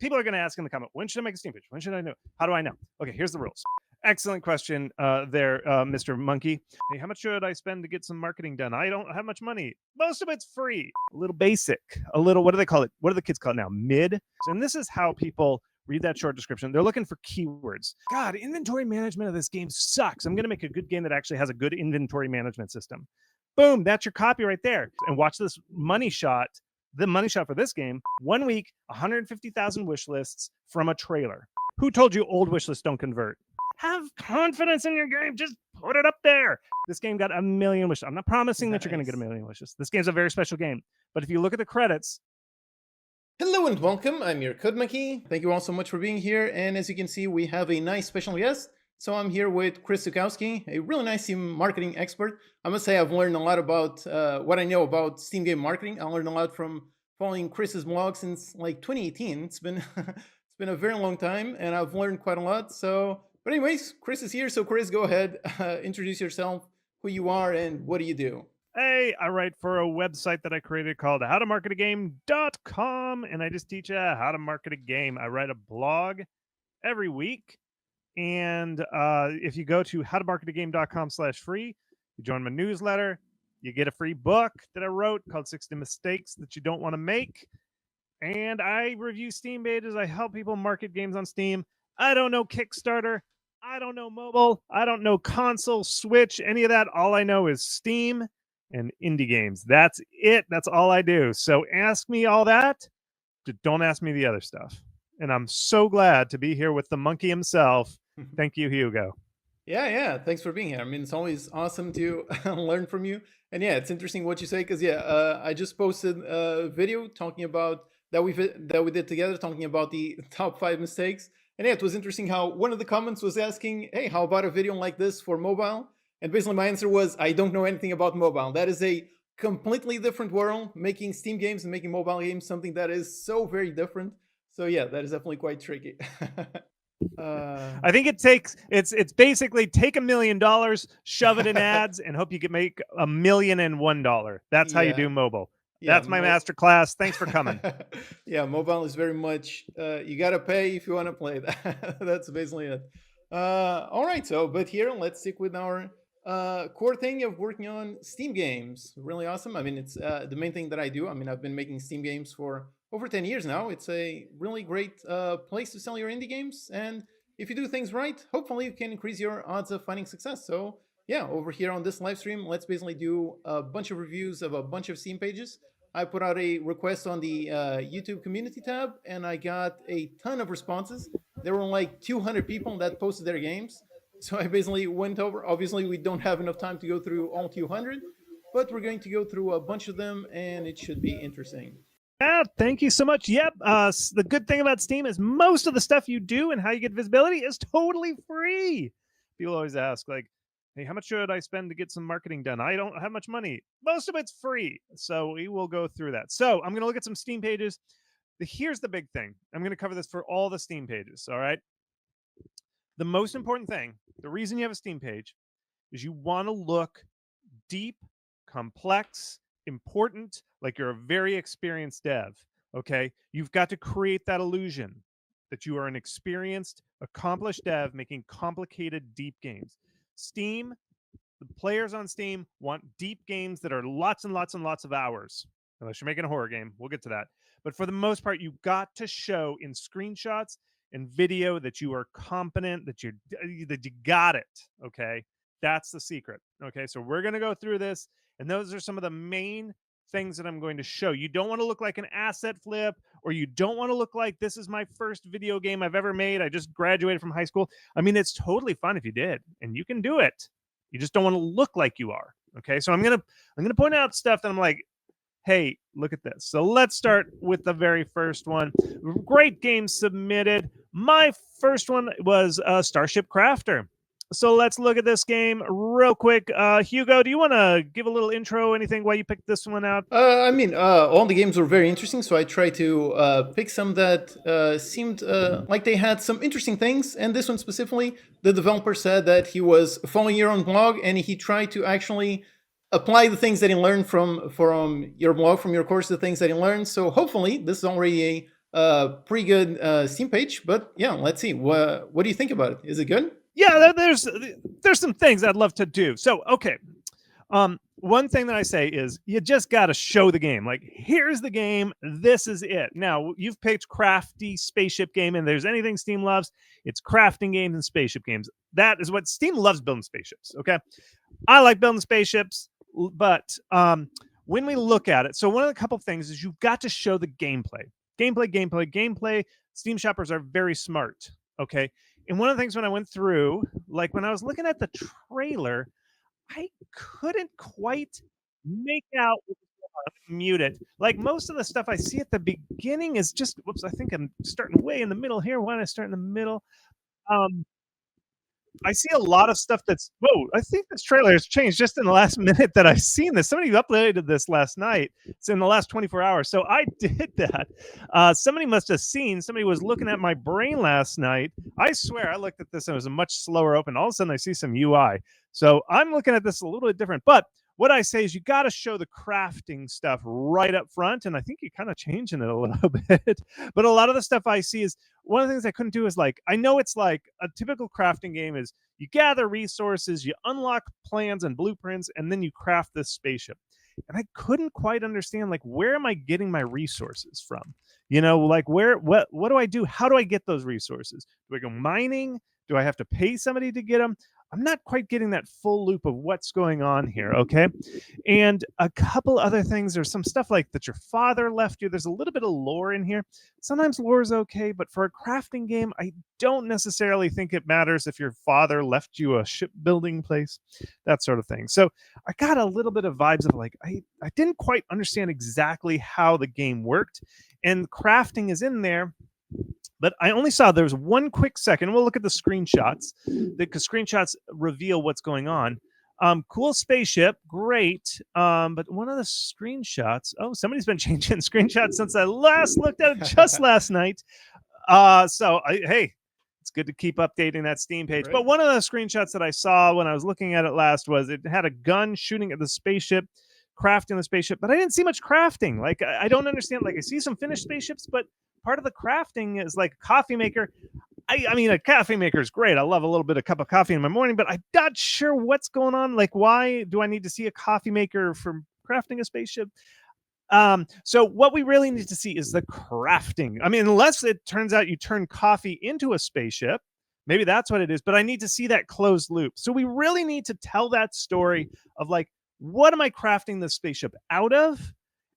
people are going to ask in the comment, when should I make a Steam page? When should I know? How do I know? Okay, here's the rules. Excellent question there, Mr. Monkey. Hey, how much should I spend to get some marketing done? I don't have much money. Most of it's free. A little basic. A little, what do they call it? What do the kids call it now? Mid. And this is how people read that short description. They're looking for keywords. God, inventory management of this game sucks. I'm going to make a good game that actually has a good inventory management system. Boom, that's your copy right there. And watch this money shot. The money shot for this game, 1 week, 150,000 wish lists from a trailer. Who told you old wish lists don't convert? Have confidence in your game. Just put it up there. This game got 1 million wishes. I'm not promising that you're going to get 1 million wishes. This game's a very special game. But if you look at the credits. Hello and welcome. I'm your Code Monkey. Thank you all so much for being here. And as you can see, we have a nice special guest. So I'm here with Chris Zukowski, a really nice Steam marketing expert. I must say I've learned a lot about what I know about Steam game marketing. I learned a lot from following Chris's blog since like 2018. It's been it's been a very long time, and I've learned quite a lot. But anyways, Chris is here. So Chris, go ahead, introduce yourself, who you are, and what do you do? Hey, I write for a website that I created called howtomarketagame.com, and I just teach you how to market a game. I write a blog every week. And if you go to howtomarketagame.com/free, you join my newsletter, you get a free book that I wrote called 60 Mistakes That You Don't Want to Make. And I review Steam pages. I help people market games on Steam. I don't know Kickstarter. I don't know mobile. I don't know console, Switch, any of that. All I know is Steam and indie games. That's it. That's all I do. So ask me all that. Don't ask me the other stuff. And I'm so glad to be here with the monkey himself. Thank you, Hugo. Yeah. Thanks for being here. I mean, it's always awesome to learn from you. And yeah, it's interesting what you say because I just posted a video talking about that we did together, talking about the top 5 mistakes. And yeah, it was interesting how one of the comments was asking, "Hey, how about a video like this for mobile?" And basically, my answer was, "I don't know anything about mobile. That is a completely different world. Making Steam games and making mobile games, something that is so very different." So yeah, that is definitely quite tricky. I think it's basically take $1 million, shove it in ads, and hope you can make $1,001. That's how you do mobile. That's my master class. Thanks for coming. Yeah, mobile is very much you gotta pay if you want to play that. That's basically it. All right, but here let's stick with our core thing of working on Steam games. Really awesome. I mean, it's the main thing that I do. I mean, I've been making Steam games for over 10 years now. It's a really great place to sell your indie games. And if you do things right, hopefully you can increase your odds of finding success. So yeah, over here on this live stream, let's basically do a bunch of reviews of a bunch of Steam pages. I put out a request on the YouTube community tab, and I got a ton of responses. There were like 200 people that posted their games. So I basically went over. Obviously, we don't have enough time to go through all 200, but we're going to go through a bunch of them, and it should be interesting. Yeah, thank you so much. Yep. The good thing about Steam is most of the stuff you do and how you get visibility is totally free. People always ask, like, hey, how much should I spend to get some marketing done? I don't have much money. Most of it's free. So we will go through that. So I'm going to look at some Steam pages. Here's the big thing. I'm going to cover this for all the Steam pages. All right. The most important thing, the reason you have a Steam page is you want to look deep, complex, important, like you're a very experienced dev. Okay. You've got to create that illusion that you are an experienced, accomplished dev making complicated, deep games. Steam, the players on Steam want deep games that are lots and lots and lots of hours. Unless you're making a horror game, we'll get to that. But for the most part, you've got to show in screenshots and video that you are competent, that you got it. Okay, that's the secret. Okay, so we're going to go through this, and those are some of the main things that I'm going to show. You don't want to look like an asset flip, or you don't want to look like this is my first video game I've ever made. I just graduated from high school. I mean, it's totally fine if you did, and you can do it. You just don't want to look like you are. Okay, so I'm gonna point out stuff that I'm like, hey, look at this. So let's start with the very first one. Great game submitted. My first one was Starship Crafter. So let's look at this game real quick. Hugo, do you want to give a little intro, anything, why you picked this one out? I mean, all the games were very interesting, so I tried to pick some that seemed like they had some interesting things. And this one specifically, the developer said that he was following your own blog, and he tried to actually apply the things that he learned from your blog, from your course, the things that he learned. So hopefully, this is already pretty good Steam page. But yeah, let's see. What do you think about it? Is it good? Yeah, there's some things I'd love to do. So, okay. One thing that I say is you just got to show the game. Like, here's the game. This is it. Now, you've picked crafty spaceship game, and there's anything Steam loves, it's crafting games and spaceship games. That is what Steam loves, building spaceships. Okay. I like building spaceships, but when we look at it, so one of the couple things is you've got to show the gameplay. Gameplay. Steam shoppers are very smart. Okay. And one of the things when I went through, like when I was looking at the trailer, I couldn't quite make out mute it. Like most of the stuff I see at the beginning is just whoops, I think I'm starting way in the middle here. Why don't I start in the middle? Um I see a lot of stuff that's whoa, I think this trailer has changed just in the last minute that I've seen this. Somebody uploaded this last night. It's in the last 24 hours. So I did that. Somebody must have seen, somebody was looking at my brain last night. I swear I looked at this and it was a much slower open. All of a sudden I see some UI. So I'm looking at this a little bit different. But what I say is you got to show the crafting stuff right up front. And I think you're kind of changing it a little bit. But a lot of the stuff I see is one of the things I couldn't do is like, I know it's like a typical crafting game is you gather resources, you unlock plans and blueprints, and then you craft this spaceship. And I couldn't quite understand like where am I getting my resources from? You know, like what do I do? How do I get those resources? Do I go mining? Do I have to pay somebody to get them? I'm not quite getting that full loop of what's going on here, okay? And a couple other things, there's some stuff like that your father left you. There's a little bit of lore in here. Sometimes lore is okay, but for a crafting game, I don't necessarily think it matters if your father left you a shipbuilding place, that sort of thing. So I got a little bit of vibes of like, I didn't quite understand exactly how the game worked. And crafting is in there, but I only saw there was one quick second. We'll look at the screenshots because screenshots reveal what's going on. Cool spaceship, great. But one of the screenshots, oh, somebody's been changing screenshots since I last looked at it just last night. Hey, it's good to keep updating that Steam page. Right. But one of the screenshots that I saw when I was looking at it last was it had a gun shooting at the spaceship, crafting the spaceship, but I didn't see much crafting. Like I don't understand. Like I see some finished spaceships, but part of the crafting is like a coffee maker. I mean, a coffee maker is great. I love a little bit of cup of coffee in my morning, but I'm not sure what's going on. Like, why do I need to see a coffee maker for crafting a spaceship? So what we really need to see is the crafting. I mean, unless it turns out you turn coffee into a spaceship, maybe that's what it is, but I need to see that closed loop. So we really need to tell that story of like, what am I crafting the spaceship out of?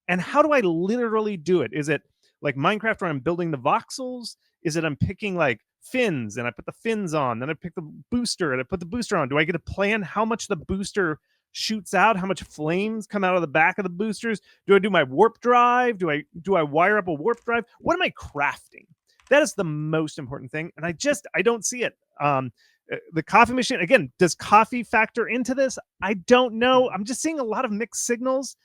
And how do I literally do it? Is it like Minecraft where I'm building the voxels? Is it I'm picking like fins and I put the fins on, then I pick the booster and I put the booster on? Do I get to plan how much the booster shoots out, how much flames come out of the back of the boosters? Do I do my warp drive? Do I wire up a warp drive? What am I crafting? That is the most important thing. And I don't see it. The coffee machine, again, does coffee factor into this? I don't know. I'm just seeing a lot of mixed signals.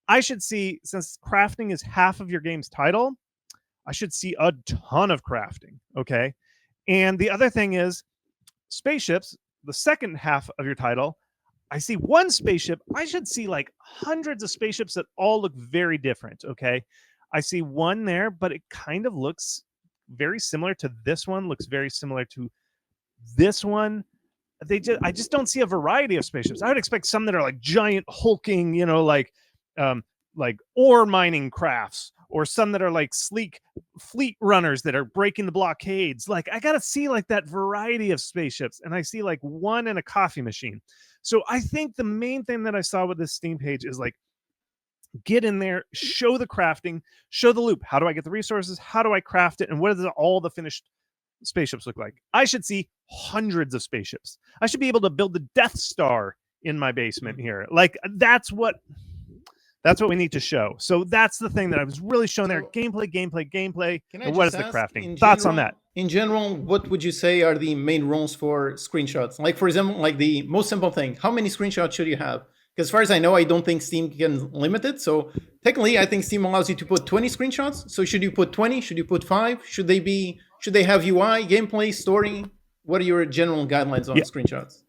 I should see, since crafting is half of your game's title, I should see a ton of crafting. Okay. And the other thing is spaceships, the second half of your title. I see one spaceship. I should see like hundreds of spaceships that all look very different. Okay. I see one there, but it kind of looks very similar to this one, looks very similar to this one. I just don't see a variety of spaceships. I would expect some that are like giant hulking, you know, like ore mining crafts, or some that are like sleek fleet runners that are breaking the blockades. Like I gotta see like that variety of spaceships, and I see like one in a coffee machine. So I think the main thing that I saw with this Steam page is like, get in there, show the crafting, show the loop. How do I get the resources? How do I craft it? And what does all the finished spaceships look like? I should see hundreds of spaceships. I should be able to build the Death Star in my basement here. Like that's what we need to show. So that's the thing that I was really showing there. Gameplay. And what is the crafting? Thoughts on that? In general, what would you say are the main rules for screenshots? Like, for example, like the most simple thing, how many screenshots should you have? Because as far as I know, I don't think Steam can limit it. So technically, I think Steam allows you to put 20 screenshots. So should you put 20? Should you put 5? Should they have UI, gameplay, story? What are your general guidelines on screenshots?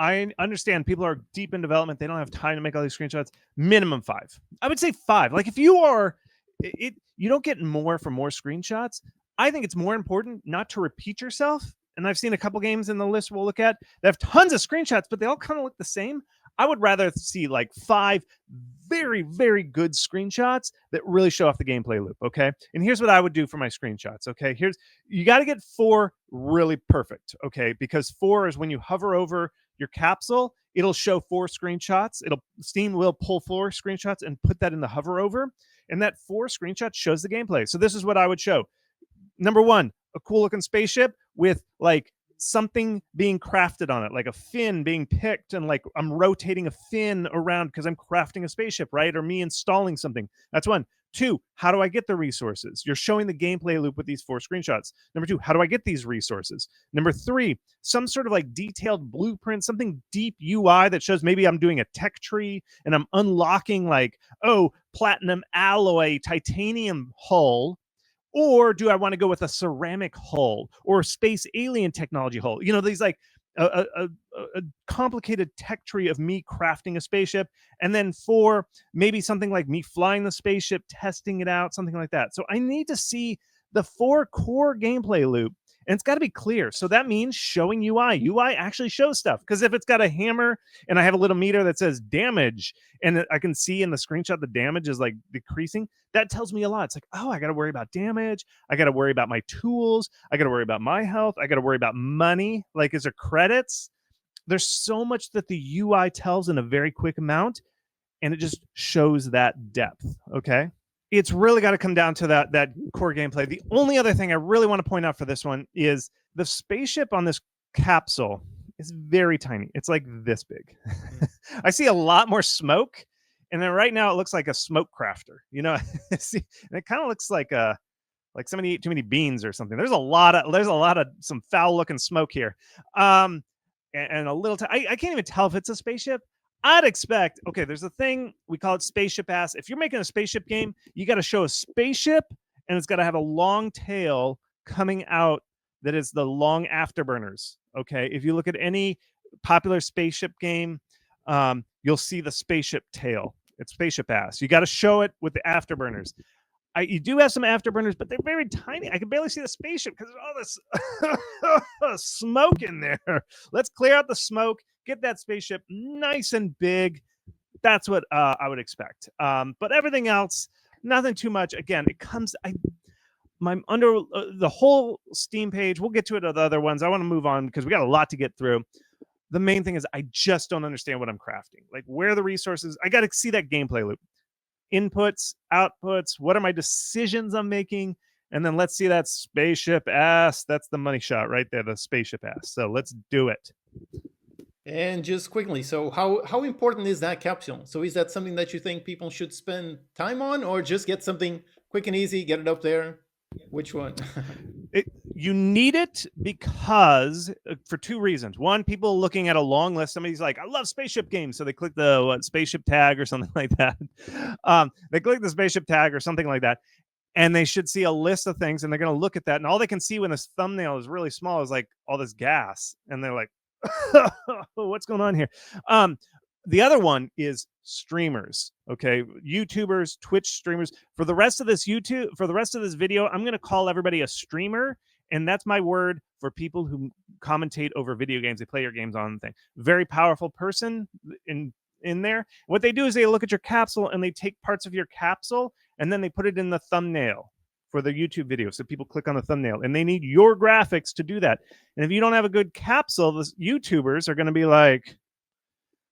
I understand people are deep in development. They don't have time to make all these screenshots. Minimum 5. I would say 5. Like if you are You don't get more for more screenshots. I think it's more important not to repeat yourself. And I've seen a couple games in the list we'll look at that have tons of screenshots, but they all kind of look the same. I would rather see like 5 very, very good screenshots that really show off the gameplay loop. Okay. And here's what I would do for my screenshots. Okay. You got to get 4 really perfect. Okay. Because 4 is when you hover over your capsule, it'll show 4 screenshots. Steam will pull 4 screenshots and put that in the hover over. And that 4 screenshots shows the gameplay. So this is what I would show. Number 1, a cool looking spaceship with like something being crafted on it, like a fin being picked, and like I'm rotating a fin around because I'm crafting a spaceship, right? Or me installing something. That's 1. 2, how do I get the resources? You're showing the gameplay loop with these 4 screenshots. Number 2, how do I get these resources? Number 3, some sort of like detailed blueprint, something deep UI that shows maybe I'm doing a tech tree and I'm unlocking like, oh, platinum alloy, titanium hull. Or do I want to go with a ceramic hull or space alien technology hull? These like a complicated tech tree of me crafting a spaceship. And then 4, maybe something like me flying the spaceship, testing it out, something like that. So I need to see the 4 core gameplay loop. And it's got to be clear. So that means showing UI. UI actually shows stuff. Because if it's got a hammer and I have a little meter that says damage, and I can see in the screenshot the damage is like decreasing, that tells me a lot. It's like, oh, I got to worry about damage. I got to worry about my tools. I got to worry about my health. I got to worry about money. Like, is there credits? There's so much that the UI tells in a very quick amount, and it just shows that depth. Okay. It's really got to come down to that core gameplay. The only other thing I really want to point out for this one is the spaceship on this capsule is very tiny. It's like this big. I see a lot more smoke, and then right now it looks like a smoke crafter. See, and it kind of looks like somebody ate too many beans or something. There's a lot of some foul looking smoke here, and a little. I can't even tell if it's a spaceship. I'd expect, okay, there's a thing, we call it spaceship ass. If you're making a spaceship game, you got to show a spaceship, and it's got to have a long tail coming out that is the long afterburners. Okay. If you look at any popular spaceship game, you'll see the spaceship tail. It's spaceship ass. You got to show it with the afterburners. You do have some afterburners, but they're very tiny. I can barely see the spaceship because there's all this smoke in there. Let's clear out the smoke, get that spaceship nice and big. That's what I would expect. But everything else, nothing too much. Again, it comes. I'm under the whole Steam page. We'll get to it at the other ones. I want to move on because we got a lot to get through. The main thing is I just don't understand what I'm crafting. Like, where are the resources? I got to see that gameplay loop. Inputs, outputs, what are my decisions I'm making? And then let's see that spaceship ass. That's the money shot right there, the spaceship ass. So let's do it. And just quickly, so how important is that capsule? So is that something that you think people should spend time on, or just get something quick and easy, get it up there? Which one? You need it because for 2 reasons. 1, people looking at a long list. Somebody's like, I love spaceship games. So they click the spaceship tag or something like that. They click the spaceship tag or something like that. And they should see a list of things, and they're going to look at that. And all they can see when this thumbnail is really small is like all this gas. And they're like, what's going on here? The other one is streamers. Okay. YouTubers, Twitch streamers. For the rest of this video, I'm going to call everybody a streamer. And that's my word for people who commentate over video games. They play your games on the thing. Very powerful person in there. What they do is they look at your capsule and they take parts of your capsule and then they put it in the thumbnail for the YouTube video. So people click on the thumbnail, and they need your graphics to do that. And if you don't have a good capsule, the YouTubers are going to be like,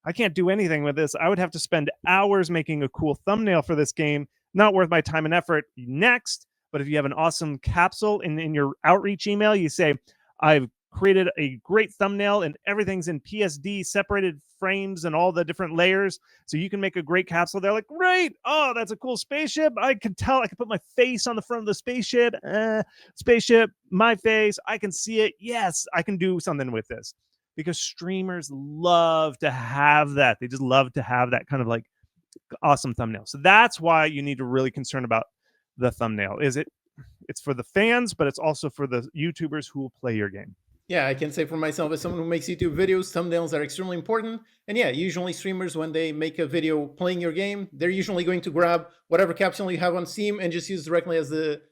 I can't do anything with this. I would have to spend hours making a cool thumbnail for this game. Not worth my time and effort. Next. But if you have an awesome capsule in your outreach email, you say, I've created a great thumbnail and everything's in PSD, separated frames and all the different layers. So you can make a great capsule. They're like, great. Oh, that's a cool spaceship. I can tell. I can put my face on the front of the spaceship. Spaceship, my face. I can see it. Yes, I can do something with this. Because streamers love to have that. They just love to have that kind of like awesome thumbnail. So that's why you need to really concern about the thumbnail. It's for the fans, but it's also for the YouTubers who will play your game. Yeah, I can say for myself, as someone who makes YouTube videos, thumbnails are extremely important. And yeah, usually streamers, when they make a video playing your game, they're usually going to grab whatever capsule you have on Steam and just use directly as the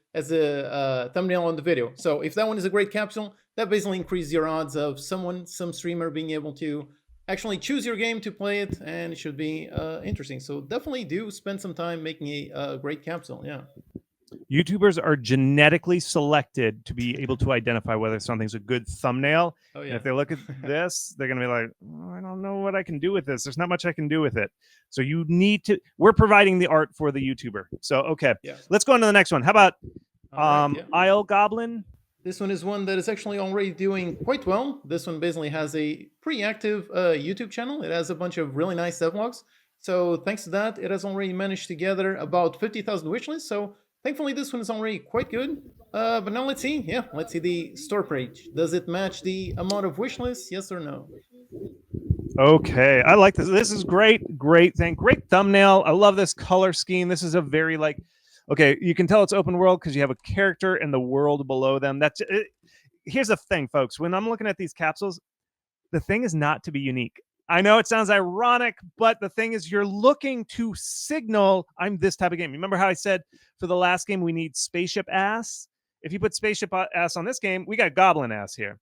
thumbnail on the video. So if that one is a great capsule, that basically increases your odds of some streamer being able to actually choose your game to play it, and it should be interesting. So definitely do spend some time making a great capsule. Yeah. YouTubers are genetically selected to be able to identify whether something's a good thumbnail. Oh And yeah. if they look at this, they're going to be like, "Oh, I don't know what I can do with this. There's not much I can do with it." So you need to, we're providing the art for the YouTuber. So, okay, Yeah. let's go on to the next one. How about All right. Yeah. Isle Goblin? This one is one that is actually already doing quite well. This one basically has a pretty active YouTube channel. It has a bunch of really nice devlogs. So thanks to that, it has already managed to gather about 50,000 wishlists. So thankfully, this one is already quite good. But now let's see. Yeah, let's see the store page. Does it match the amount of wishlists? Yes or no? Okay, I like this. This is great. Great thing. Great thumbnail. I love this color scheme. This is a very like, okay, you can tell it's open world because you have a character and the world below them. That's it. Here's the thing, folks. When I'm looking at these capsules, the thing is not to be unique. I know it sounds ironic, but the thing is, you're looking to signal I'm this type of game. Remember how I said for the last game we need spaceship ass? If you put spaceship ass on this game, we got goblin ass here.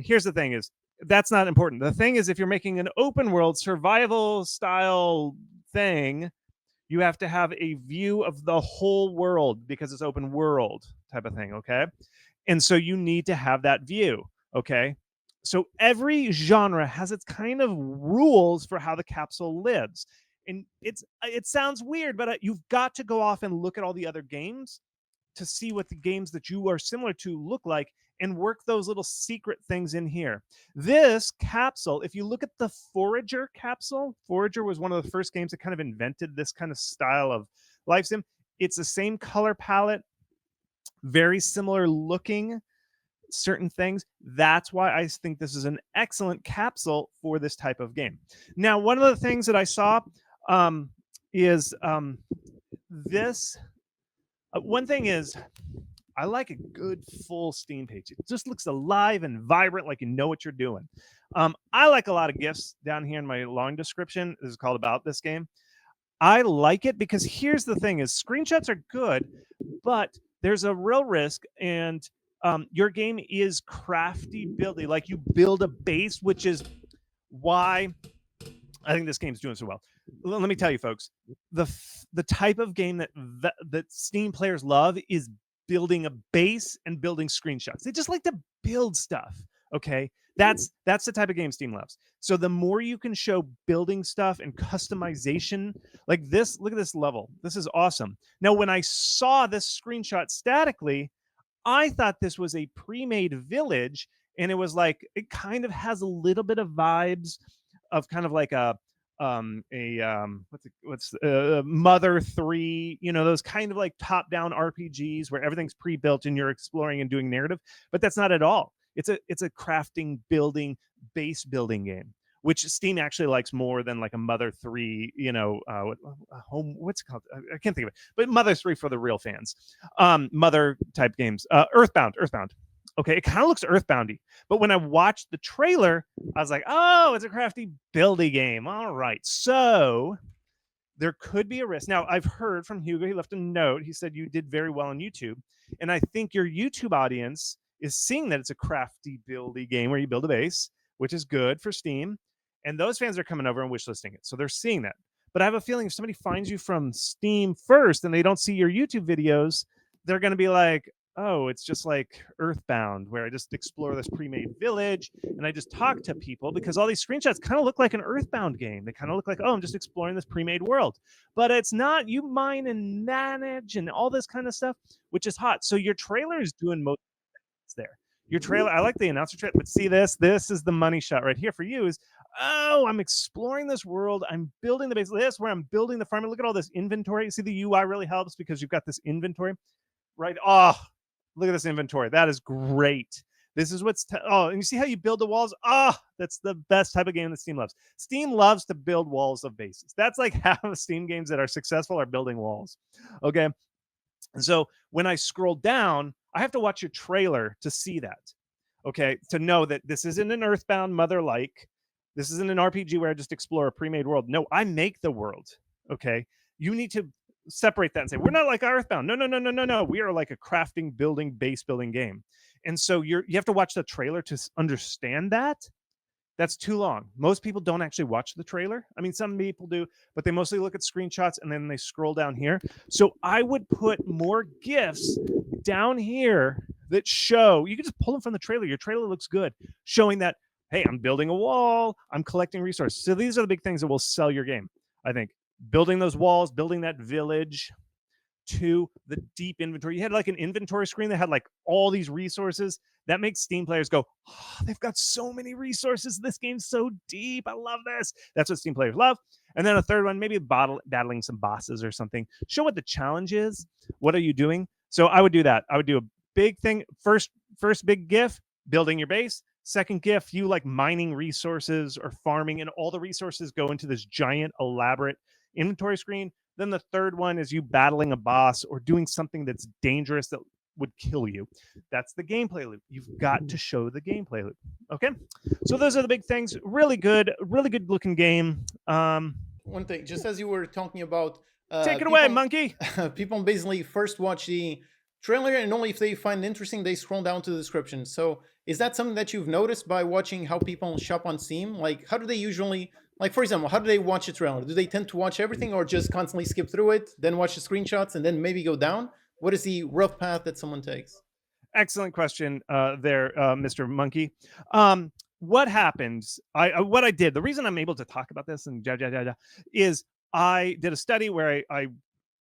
Here's the thing: is that's not important. The thing is, if you're making an open world survival style thing, you have to have a view of the whole world because it's open world type of thing. Okay, and so you need to have that view. Okay, so every genre has its kind of rules for how the capsule lives, and it sounds weird, but you've got to go off and look at all the other games to see what the games that you are similar to look like and work those little secret things in here. This capsule, if you look at the Forager capsule, Forager was one of the first games that kind of invented this kind of style of life sim. It's the same color palette, very similar looking certain things. That's why I think this is an excellent capsule for this type of game. Now, one of the things that I saw is this. One thing is, I like a good full Steam page. It just looks alive and vibrant, like you know what you're doing. I like a lot of gifs down here in my long description. This is called About This Game. I like it because here's the thing: is screenshots are good, but there's a real risk, and your game is crafty building. Like you build a base, which is why I think this game's doing so well. Let me tell you, folks, the type of game that Steam players love is building a base and building screenshots. They just like to build stuff. Okay, that's the type of game Steam loves. So the more you can show building stuff and customization, like this, look at this level. This is awesome. Now, when I saw this screenshot statically, I thought this was a pre-made village, and it was like it kind of has a little bit of vibes of kind of like what's Mother 3, you know, those kind of like top-down RPGs where everything's pre-built and you're exploring and doing narrative, but that's not at all. It's a crafting, building, base building game, which Steam actually likes more than like a Mother 3, you know, what's it called? I can't think of it, but Mother 3 for the real fans. Mother type games. Earthbound. Okay, it kind of looks Earthboundy, but when I watched the trailer, I was like, oh, it's a crafty buildy game. All right, so there could be a risk. Now, I've heard from Hugo, he left a note. He said you did very well on YouTube, and I think your YouTube audience is seeing that it's a crafty buildy game where you build a base, which is good for Steam, and those fans are coming over and wishlisting it, so they're seeing that. But I have a feeling if somebody finds you from Steam first and they don't see your YouTube videos, they're going to be like, oh, it's just like Earthbound, where I just explore this pre-made village and I just talk to people, because all these screenshots kind of look like an Earthbound game. They kind of look like, oh, I'm just exploring this pre-made world. But it's not. You mine and manage and all this kind of stuff, which is hot. So your trailer is doing most there. Your trailer, I like the announcer trailer, but see this is the money shot right here for you is, oh, I'm exploring this world. I'm building the base. This where I'm building the farm. Look at all this inventory. You see the UI really helps because you've got this inventory, right? Oh, look at this inventory. That is great. This is what's and you see how you build the walls. That's the best type of game that Steam loves. Steam loves to build walls of bases. That's like half of Steam games that are successful are building walls. Okay. And so when I scroll down, I have to watch your trailer to see that. Okay, to know that this isn't an Earthbound Mother like, this isn't an RPG where I just explore a pre-made world. No, I make the world. Okay, you need to separate that and say we're not like Earthbound. No, no, no, no, no, no. We are like a crafting, building, base building game. And so you have to watch the trailer to understand that. That's too long. Most people don't actually watch the trailer. I mean, some people do, but they mostly look at screenshots and then they scroll down here. So I would put more gifs down here that show, you can just pull them from the trailer. Your trailer looks good, showing that, hey, I'm building a wall, I'm collecting resources. So these are the big things that will sell your game, I think. Building those walls, building that village, to the deep inventory. You had like an inventory screen that had like all these resources. That makes Steam players go, oh, they've got so many resources. This game's so deep. I love this. That's what Steam players love. And then a third one, maybe battling some bosses or something. Show what the challenge is. What are you doing? So I would do that. I would do a big thing. First big GIF, building your base. Second GIF, you like mining resources or farming, and all the resources go into this giant, elaborate inventory screen. Then the third one is you battling a boss or doing something that's dangerous that would kill you. That's the gameplay loop. You've got to show the gameplay loop. Okay. So those are the big things. Really good looking game. One thing, just as you were talking about, Take it away, monkey. People basically first watch the trailer, and only if they find it interesting, they scroll down to the description. So is that something that you've noticed by watching how people shop on Steam? Like, how do they usually, like, for example, how do they watch a trailer? Do they tend to watch everything or just constantly skip through it, then watch the screenshots, and then maybe go down? What is the rough path that someone takes? Excellent question there, Mr. Monkey. What happens? What I did, the reason I'm able to talk about this and is I did a study where I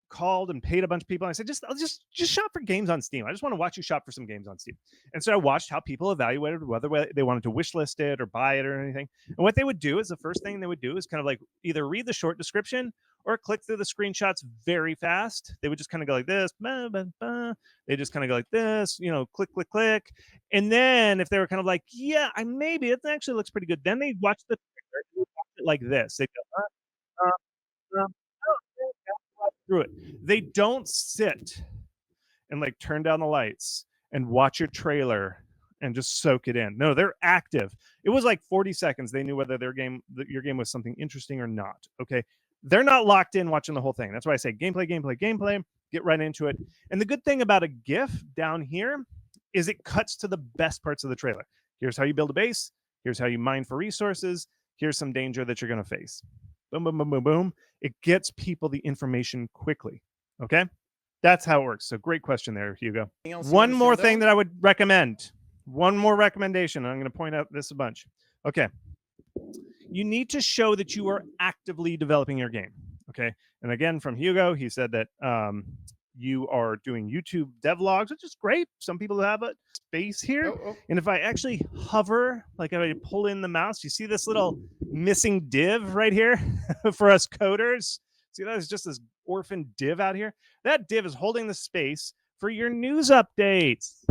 called and paid a bunch of people. And I said, just shop for games on Steam. I just want to watch you shop for some games on Steam. And so I watched how people evaluated whether they wanted to wish list it or buy it or anything. And what they would do is the first thing they would do is kind of like either read the short description or click through the screenshots very fast. They would just kind of go like this. They just kind of go like this, click, click, click. And then if they were kind of like, yeah, maybe it actually looks pretty good, then they watch the trailer, watch it like this. They go, through it. They don't sit and like turn down the lights and watch your trailer and just soak it in. No, they're active. It was like 40 seconds. They knew whether your game was something interesting or not. Okay. They're not locked in watching the whole thing. That's why I say gameplay, gameplay, gameplay. Get right into it. And the good thing about a GIF down here is it cuts to the best parts of the trailer. Here's how you build a base. Here's how you mine for resources. Here's some danger that you're going to face. Boom, boom, boom, boom, boom. It gets people the information quickly. Okay. That's how it works. So great question there, Hugo. One more thing that I would recommend. One more recommendation. I'm going to point out this a bunch. Okay. You need to show that you are actively developing your game. Okay. And again, from Hugo, he said that you are doing YouTube devlogs, which is great. Some people have a space here. And if I actually hover, like if I pull in the mouse, you see this little missing div right here for us coders. See, that is just this orphan div out here. That div is holding the space for your news updates.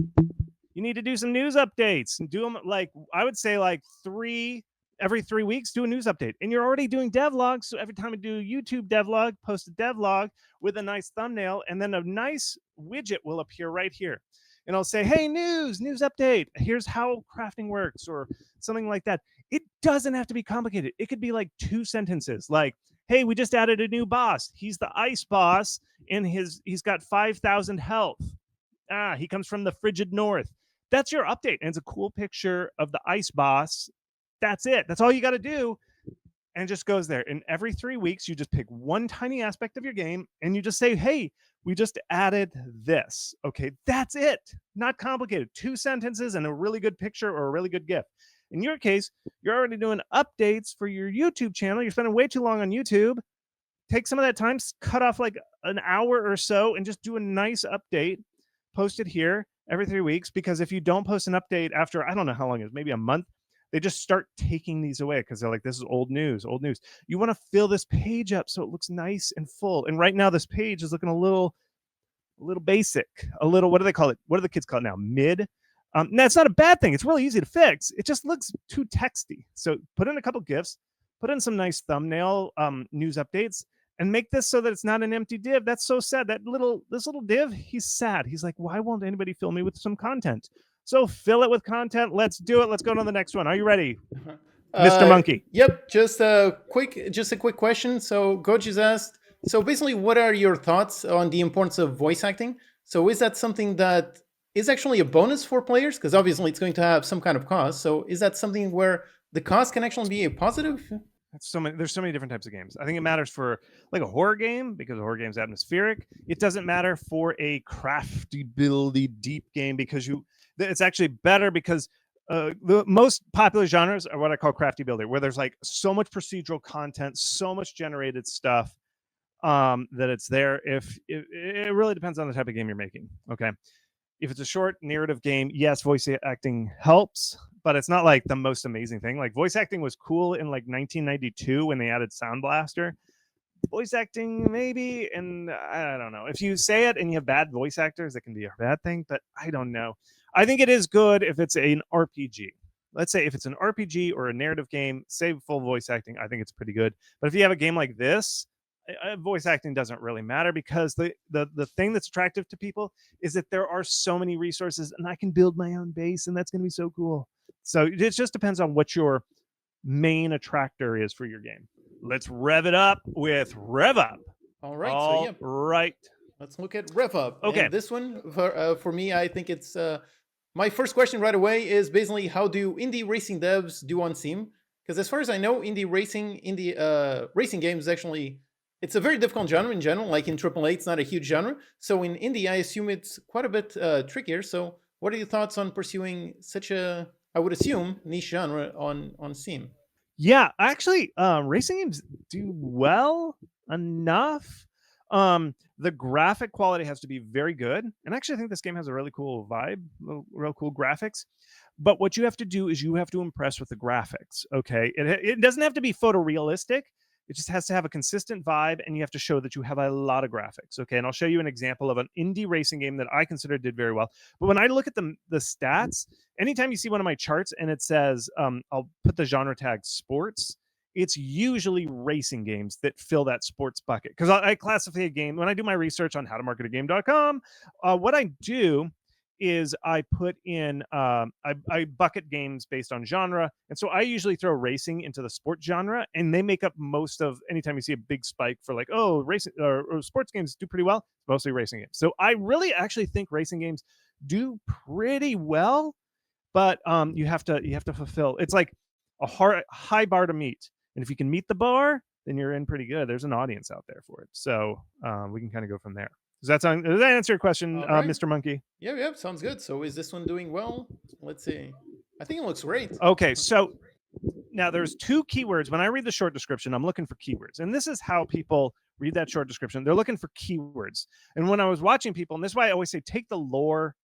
You need to do some news updates and do them like, I would say like every 3 weeks, do a news update. And you're already doing devlogs. So every time I do a YouTube devlog, post a devlog with a nice thumbnail, and then a nice widget will appear right here. And I'll say, hey, news update. Here's how crafting works or something like that. It doesn't have to be complicated. It could be like 2 sentences like, hey, we just added a new boss. He's the ice boss and he's got 5,000 health. He comes from the frigid north. That's your update. And it's a cool picture of the ice boss. That's it. That's all you got to do. And it just goes there. And every 3 weeks, you just pick one tiny aspect of your game and you just say, hey, we just added this. Okay, that's it. Not complicated. 2 sentences and a really good picture or a really good GIF. In your case, you're already doing updates for your YouTube channel. You're spending way too long on YouTube. Take some of that time, cut off like an hour or so and just do a nice update. Post it here every 3 weeks, because if you don't post an update after, I don't know how long it is, maybe a month, they just start taking these away because they're like, this is old news. You want to fill this page up so it looks nice and full. And right now this page is looking a little basic, a little, what do they call it? What do the kids call it now? Mid. That's not a bad thing. It's really easy to fix. It just looks too texty. So put in a couple GIFs, put in some nice thumbnail news updates, and make this so that it's not an empty div. That's so sad. This little div, he's sad. He's like, why won't anybody fill me with some content? So fill it with content. Let's do it. Let's go to the next one. Are you ready, Mr. Monkey? Yep. Just a quick question. So Goji's asked. So basically, what are your thoughts on the importance of voice acting? So is that something that is actually a bonus for players? Because obviously it's going to have some kind of cost. So is that something where the cost can actually be a positive? There's so many different types of games. I think it matters for like a horror game because a horror game is atmospheric. It doesn't matter for a crafty, buildy, deep game because it's actually better because the most popular genres are what I call crafty builder, where there's like so much procedural content, so much generated stuff that it's there. If it really depends on the type of game you're making. Okay. If it's a short narrative game, yes, voice acting helps, but it's not like the most amazing thing. Like voice acting was cool in like 1992 when they added Sound Blaster. Voice acting, maybe, and I don't know. If you say it and you have bad voice actors, it can be a bad thing, but I don't know. I think it is good if it's an RPG. Let's say if it's an RPG or a narrative game, save full voice acting. I think it's pretty good. But if you have a game like this, voice acting doesn't really matter because the thing that's attractive to people is that there are so many resources and I can build my own base and that's going to be so cool. So it just depends on what your main attractor is for your game. Let's rev it up with Rev Up. All right. All so yeah, right. let's look at Rev Up. Okay. And this one for me, I think it's my first question right away is basically how do indie racing devs do on Steam? Because as far as I know, indie racing games actually it's a very difficult genre in general. Like in AAA, it's not a huge genre. So in indie, I assume it's quite a bit trickier. So what are your thoughts on pursuing such a, I would assume, niche genre on Steam? Yeah, actually, racing games do well enough. The graphic quality has to be very good, and actually, I think this game has a really cool vibe, real cool graphics. But what you have to do is you have to impress with the graphics. Okay, it doesn't have to be photorealistic. It just has to have a consistent vibe, and you have to show that you have a lot of graphics. Okay, and I'll show you an example of an indie racing game that I consider did very well. But when I look at the stats, anytime you see one of my charts and it says, I'll put the genre tag sports, it's usually racing games that fill that sports bucket. Because I classify a game, when I do my research on howtomarketagame.com, what I do is I put in, I bucket games based on genre. And so I usually throw racing into the sports genre, and they make up most of, anytime you see a big spike for like, oh, racing or sports games do pretty well, mostly racing games. So I really actually think racing games do pretty well, but you have to fulfill. It's like a high bar to meet, and if you can meet the bar, then you're in pretty good. There's an audience out there for it, so we can kind of go from there. Does that answer your question, All right. Mr. Monkey? Yeah, sounds good. So is this one doing well? Let's see. I think it looks great. Okay, so now there's two keywords. When I read the short description, I'm looking for keywords, and this is how people read that short description. They're looking for keywords, and when I was watching people, and this is why I always say take the lore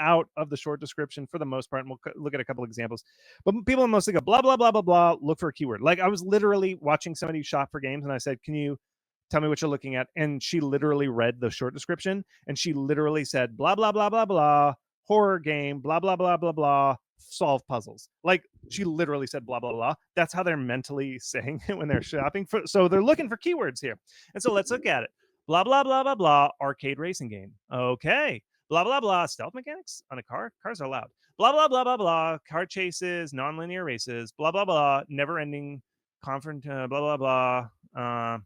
out of the short description for the most part, and we'll look at a couple examples. But people mostly go blah blah blah blah blah, look for a keyword. Like I was literally watching somebody shop for games, and I said, can you tell me what you're looking at? And she literally read the short description, and she literally said blah blah blah blah blah, horror game, blah blah blah blah blah, solve puzzles. Like she literally said blah blah blah. That's how they're mentally saying it when they're shopping for. So they're looking for keywords here. And so let's look at it. Blah blah blah blah blah, arcade racing game. Okay. Blah blah blah, stealth mechanics on a car. Cars are loud. Blah blah blah blah blah, car chases, non-linear races. Blah blah blah, never-ending blah blah blah,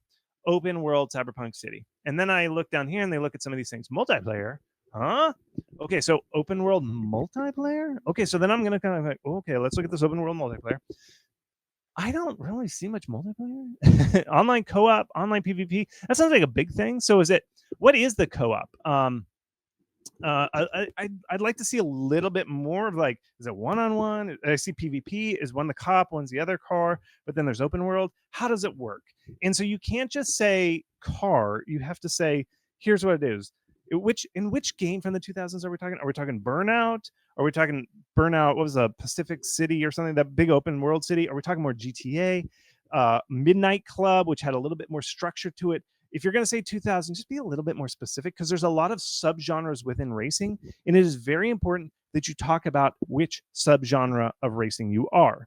open world cyberpunk city. And then I look down here and they look at some of these things. Multiplayer, huh? Okay, so open world multiplayer. Okay, so then I'm gonna kind of like, okay, let's look at this open world multiplayer. I don't really see much multiplayer. Online co-op, online PvP. That sounds like a big thing. So is it? What is the co-op? I'd like to see a little bit more of like, is it one-on-one? I see PvP is one the cop, one's the other car, but then there's open world. How does it work? And so you can't just say car. You have to say, here's what it is. In which game from the 2000s are we talking? Are we talking Burnout? Are we talking Burnout? What was a Pacific City or something? That big open world city? Are we talking more GTA? Midnight Club, which had a little bit more structure to it. If you're going to say 2000, just be a little bit more specific because there's a lot of subgenres within racing, and it is very important that you talk about which subgenre of racing you are.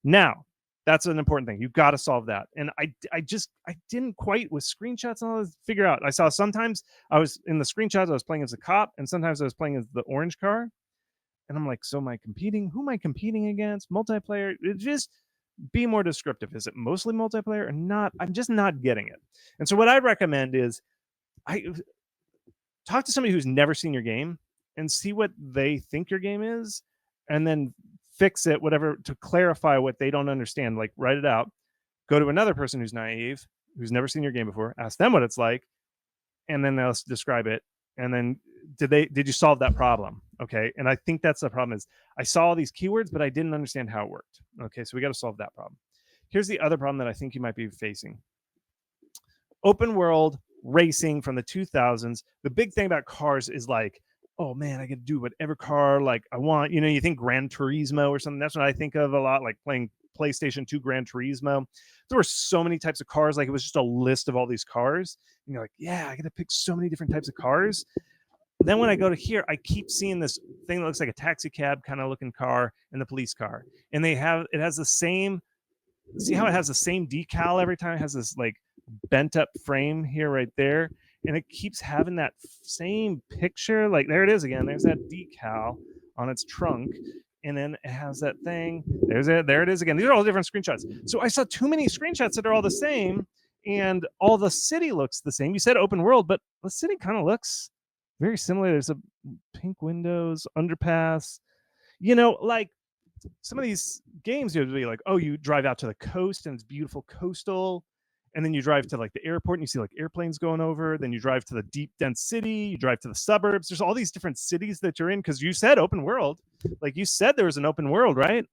Now, that's an important thing. You've got to solve that. And I didn't quite with screenshots and all this figure out. I saw sometimes I was in the screenshots, I was playing as a cop, and sometimes I was playing as the orange car. And I'm like, so am I competing? Who am I competing against? Multiplayer? Just be more descriptive. Is it mostly multiplayer or not? I'm just not getting it. And so what I'd recommend is I talk to somebody who's never seen your game and see what they think your game is, and then fix it, whatever, to clarify what they don't understand. Like write it out. Go to another person who's naive, who's never seen your game before, ask them what it's like, and then they'll describe it. And then did you solve that problem? Okay. And I think that's the problem is I saw all these keywords, but I didn't understand how it worked. Okay. So we got to solve that problem. Here's the other problem that I think you might be facing. Open world racing from the 2000s. The big thing about cars is like, oh man, I get to do whatever car like I want. You know, you think Gran Turismo or something. That's what I think of a lot, like playing PlayStation 2 Gran Turismo. There were so many types of cars. Like it was just a list of all these cars. And you're like, yeah, I get to pick so many different types of cars. Then when I go to here, I keep seeing this thing that looks like a taxi cab kind of looking car and the police car. And it has the same, see how it has the same decal every time? It has this like bent up frame here right there. And it keeps having that same picture. Like there it is again. There's that decal on its trunk. And then it has that thing. There it is again. These are all different screenshots. So I saw too many screenshots that are all the same, and all the city looks the same. You said open world, but the city kind of looks very similar. There's a pink windows, underpass. You know, like some of these games, you'd be like, oh, you drive out to the coast and it's beautiful coastal. And then you drive to like the airport and you see like airplanes going over. Then you drive to the deep, dense city. You drive to the suburbs. There's all these different cities that you're in because you said open world. Like you said, there was an open world, right?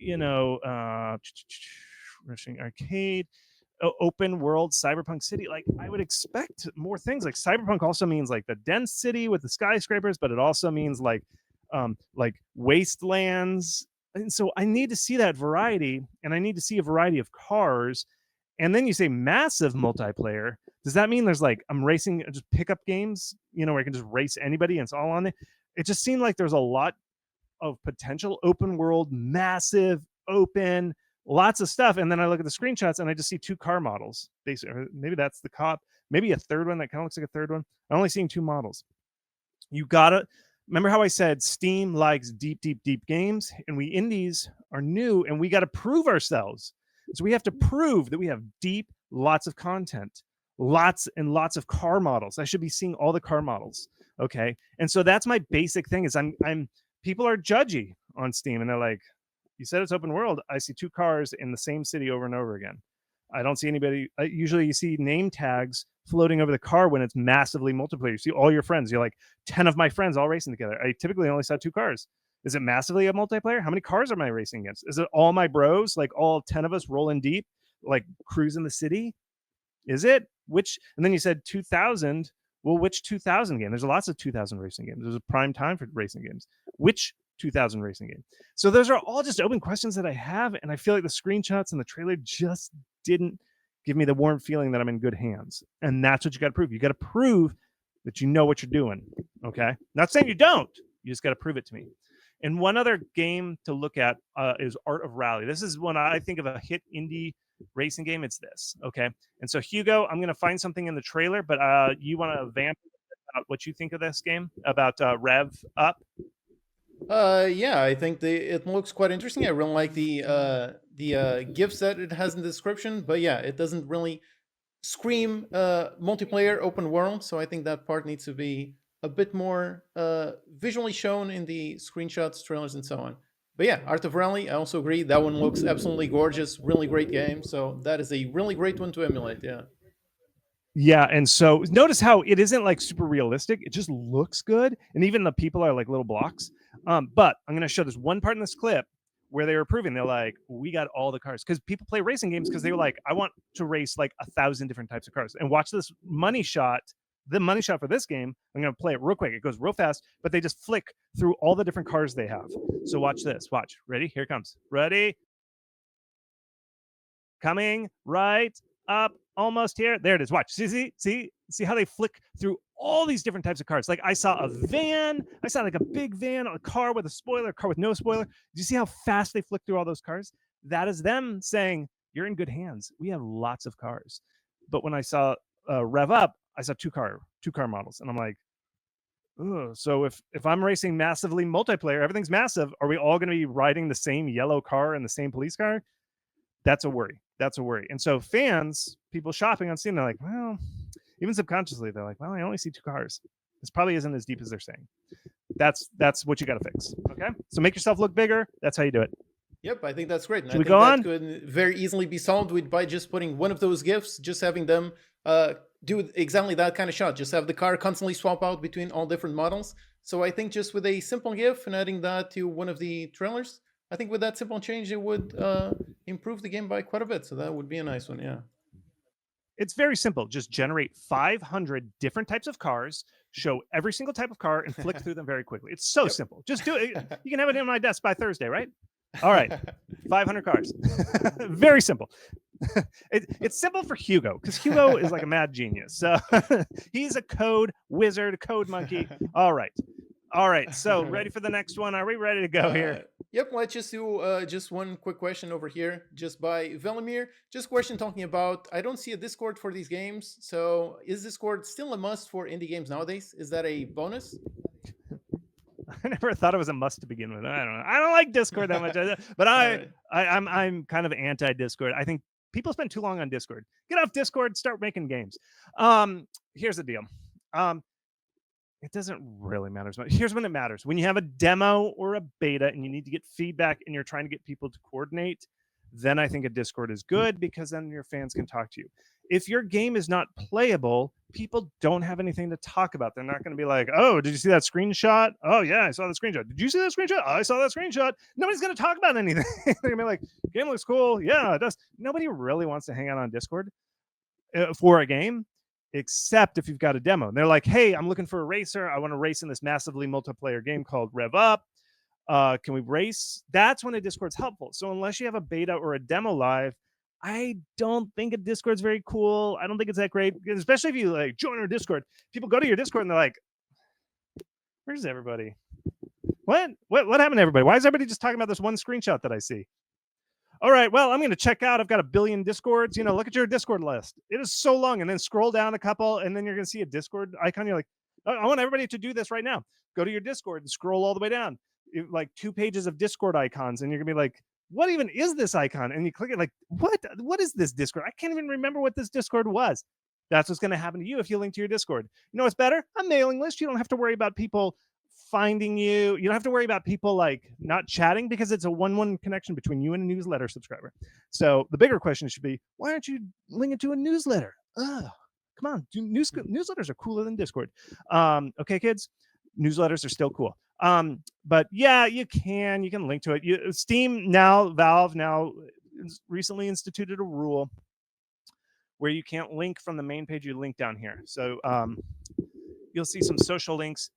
You know, Rushing Arcade, open world, cyberpunk city. Like I would expect more things. Like cyberpunk also means like the dense city with the skyscrapers, but it also means like wastelands. And so I need to see that variety, and I need to see a variety of cars. And then you say massive multiplayer. Does that mean there's like I'm racing just pickup games, you know, where I can just race anybody and it's all on it? It just seemed like there's a lot of potential open world, massive, open, lots of stuff. And then I look at the screenshots and I just see 2 car models. Basically, maybe that's the cop, maybe a third one that kind of looks like a third one. I'm only seeing 2 models. You gotta remember how I said Steam likes deep, deep, deep games, and we indies are new and we got to prove ourselves. So we have to prove that we have deep, lots of content, lots and lots of car models. I should be seeing all the car models. Okay. And so that's my basic thing is I'm people are judgy on Steam and they're like, you said it's open world. I see 2 cars in the same city over and over again. I don't see anybody. Usually you see name tags floating over the car when it's massively multiplayer. You see all your friends. You're like 10 of my friends all racing together. I typically only saw 2 cars. Is it massively a multiplayer? How many cars am I racing against? Is it all my bros, like all 10 of us rolling deep, like cruising the city? Is it? Which, and then you said 2000. Well, which 2000 game? There's lots of 2000 racing games. There's a prime time for racing games. Which 2000 racing game? So those are all just open questions that I have. And I feel like the screenshots and the trailer just didn't give me the warm feeling that I'm in good hands. And that's what you got to prove. You got to prove that you know what you're doing. Okay. Not saying you don't. You just got to prove it to me. And one other game to look at is Art of Rally. This is when I think of a hit indie racing game. It's this. Okay. And so, Hugo, I'm going to find something in the trailer, but you want to vamp about what you think of this game, about Rev Up? Yeah, I think it looks quite interesting. I really like the gifs that it has in the description, but yeah, it doesn't really scream multiplayer open world. So I think that part needs to be a bit more visually shown in the screenshots, trailers, and so on. But yeah, Art of Rally, I also agree. That one looks absolutely gorgeous. Really great game. So that is a really great one to emulate. Yeah. Yeah, and so notice how it isn't like super realistic. It just looks good, and even the people are like little blocks. But I'm going to show this one part in this clip where they were proving they're like, we got all the cars because people play racing games because they were like, I want to race like 1,000 different types of cars. And watch this money shot. The money shot for this game, I'm going to play it real quick. It goes real fast, but they just flick through all the different cars they have. So watch this. Watch. Ready? Here it comes. Ready? Coming right up, almost here. There it is. Watch. See how they flick through all these different types of cars. Like I saw a van. I saw like a big van, a car with a spoiler, a car with no spoiler. Do you see how fast they flick through all those cars? That is them saying, you're in good hands. We have lots of cars. But when I saw Rev Up, I saw two car models. And I'm like, So if I'm racing massively multiplayer, everything's massive. Are we all going to be riding the same yellow car and the same police car? That's a worry. That's a worry. And so fans, people shopping on Steam, they're like, well, even subconsciously, they're like, well, I only see 2 cars. This probably isn't as deep as they're saying. That's what you got to fix. Okay, so make yourself look bigger. That's how you do it. Yep, I think that's great. And Should I we think go that on? could very easily be solved with by just putting one of those gifts, just having them do exactly that kind of shot. Just have the car constantly swap out between all different models. So I think just with a simple GIF and adding that to one of the trailers, I think with that simple change, it would improve the game by quite a bit. So that would be a nice one, yeah. It's very simple. Just generate 500 different types of cars, show every single type of car, and flick through them very quickly. It's so Yep. simple. Just do it. You can have it in my desk by Thursday, right? All right, 500 cars. Very simple. It's simple for Hugo because Hugo is like a mad genius. So he's a code wizard, a code monkey. All right. All right. So ready for the next one? Are we ready to go here? Yep, let's just do just one quick question over here, just by Velimir. Just a question talking about, I don't see a Discord for these games. So is Discord still a must for indie games nowadays? Is that a bonus? I never thought it was a must to begin with. I don't know. I don't like Discord that much, but Alright. I'm kind of anti Discord. I think people spend too long on Discord. Get off Discord, start making games. Here's the deal. It doesn't really matter as much. Here's when it matters. When you have a demo or a beta and you need to get feedback and you're trying to get people to coordinate, then I think a Discord is good because then your fans can talk to you. If your game is not playable, people don't have anything to talk about. They're not going to be like, oh, did you see that screenshot? Oh, yeah, I saw the screenshot. Did you see that screenshot? Oh, I saw that screenshot. Nobody's going to talk about anything. They're going to be like, game looks cool. Yeah, it does. Nobody really wants to hang out on Discord for a game, except if you've got a demo. And they're like, hey, I'm looking for a racer. I want to race in this massively multiplayer game called Rev Up. Can we race? That's when a Discord's helpful. So unless you have a beta or a demo live, I don't think a Discord's very cool. I don't think it's that great, especially if you like join our Discord. People go to your Discord and they're like, where's everybody? What happened to everybody? Why is everybody just talking about this one screenshot that I see? All right, well, I'm going to check out. I've got a billion Discords. Look at your Discord list. It is so long. And then scroll down a couple, and then you're going to see a Discord icon. You're like, I want everybody to do this right now. Go to your Discord and scroll all the way down. Like 2 pages of Discord icons, and you're going to be like, what even is this icon? And you click it like, what is this Discord? I can't even remember what this Discord was. That's what's going to happen to you if you link to your Discord. You know what's better? A mailing list. You don't have to worry about people finding you. You don't have to worry about people like not chatting because it's a 1-1 connection between you and a newsletter subscriber. So the bigger question should be, why aren't you linking to a newsletter? Come on, newsletters are cooler than Discord. Okay, kids, newsletters are still cool. But yeah, you can link to it. Steam now, Valve now recently instituted a rule where you can't link from the main page. You link down here. So you'll see some social links.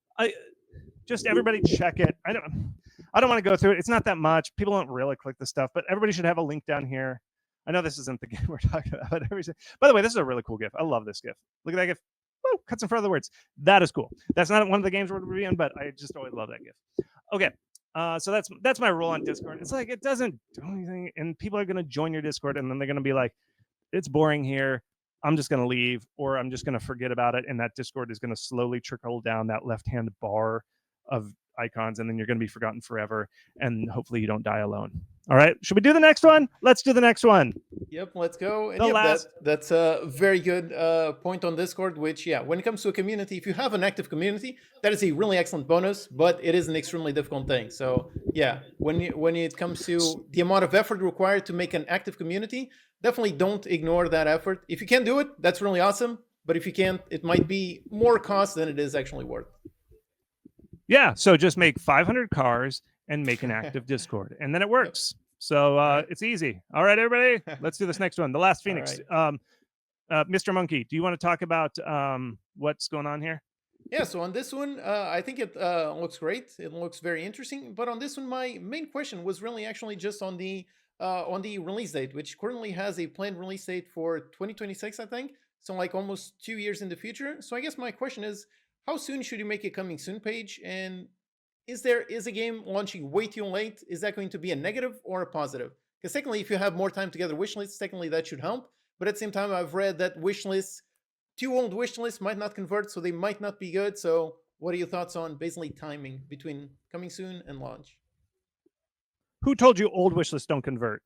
Just everybody check it. I don't want to go through it. It's not that much. People don't really click the stuff, but everybody should have a link down here. I know this isn't the game we're talking about. By the way, this is a really cool GIF. I love this GIF. Look at that GIF. Woo, cuts in front of the words. That is cool. That's not one of the games we're reviewing, but I just always love that GIF. Okay. So that's my rule on Discord. It's like it doesn't do anything, and people are going to join your Discord, and then they're going to be like, it's boring here. I'm just going to leave, or I'm just going to forget about it, and that Discord is going to slowly trickle down that left-hand bar of icons, and then you're going to be forgotten forever, and hopefully you don't die alone. All right, should we do the next one? Let's do the next one. Yep, let's go. And that's a very good point on Discord, which, yeah, when it comes to a community, if you have an active community, that is a really excellent bonus, but it is an extremely difficult thing. So, yeah, when it comes to the amount of effort required to make an active community, definitely don't ignore that effort. If you can do it, that's really awesome. But if you can't, it might be more cost than it is actually worth. Yeah, so just make 500 cars and make an active Discord, and then it works. Yep. So it's easy. All right, everybody, let's do this next one. The Last Phoenix. Right. Mr. Monkey, do you want to talk about what's going on here? Yeah, so on this one, I think it looks great. It looks very interesting. But on this one, my main question was really actually just on the release date, which currently has a planned release date for 2026, I think. So like almost 2 years in the future. So I guess my question is, how soon should you make a coming soon page? And is a game launching way too late? Is that going to be a negative or a positive? Because technically, if you have more time to gather wish lists, technically that should help. But at the same time, I've read that wish lists, too old wish lists might not convert, so they might not be good. So what are your thoughts on basically timing between coming soon and launch? Who told you old wish lists don't convert?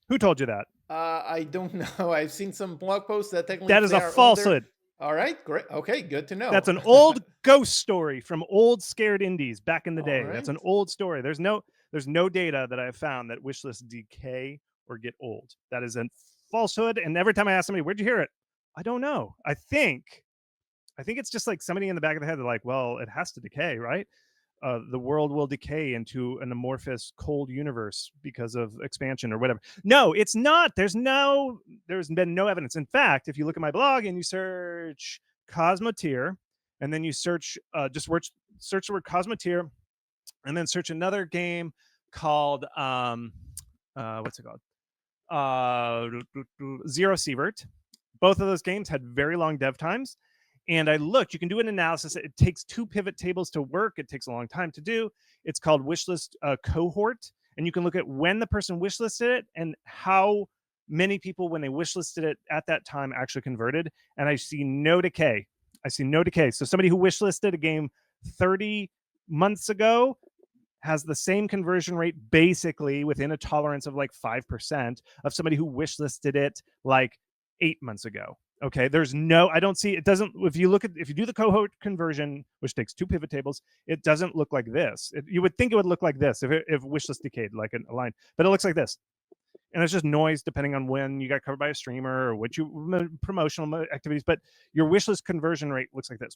Who told you that? I don't know. I've seen some blog posts that technically, That if is they a are older. falsehood. All right, great. Okay, good to That's know. an old ghost story from old scared indies back in the All day. That's right. an old story. There's no data that I've found that wish lists decay or get old. That is a falsehood. And every time I ask somebody, where'd you hear it? I don't know. I think it's just like somebody in the back of the head. They're like, well, it has to decay, right? The world will decay into an amorphous, cold universe because of expansion or whatever. No, it's not. There's been no evidence. In fact, if you look at my blog and you search Cosmotier, and then you search search the word Cosmotier, and then search another game called what's it called? Zero Sievert. Both of those games had very long dev times. And I looked, you can do an analysis. It takes 2 pivot tables to work. It takes a long time to do. It's called Wishlist Cohort. And you can look at when the person wishlisted it and how many people, when they wishlisted it at that time, actually converted. And I see no decay. So somebody who wishlisted a game 30 months ago has the same conversion rate basically within a tolerance of like 5% of somebody who wishlisted it like 8 months ago. Okay, I don't see, it doesn't, if you do the cohort conversion, which takes 2 pivot tables, it doesn't look like this. You would think it would look like this if wishlist decayed like a line, but it looks like this. And it's just noise depending on when you got covered by a streamer or what promotional activities, but your wishlist conversion rate looks like this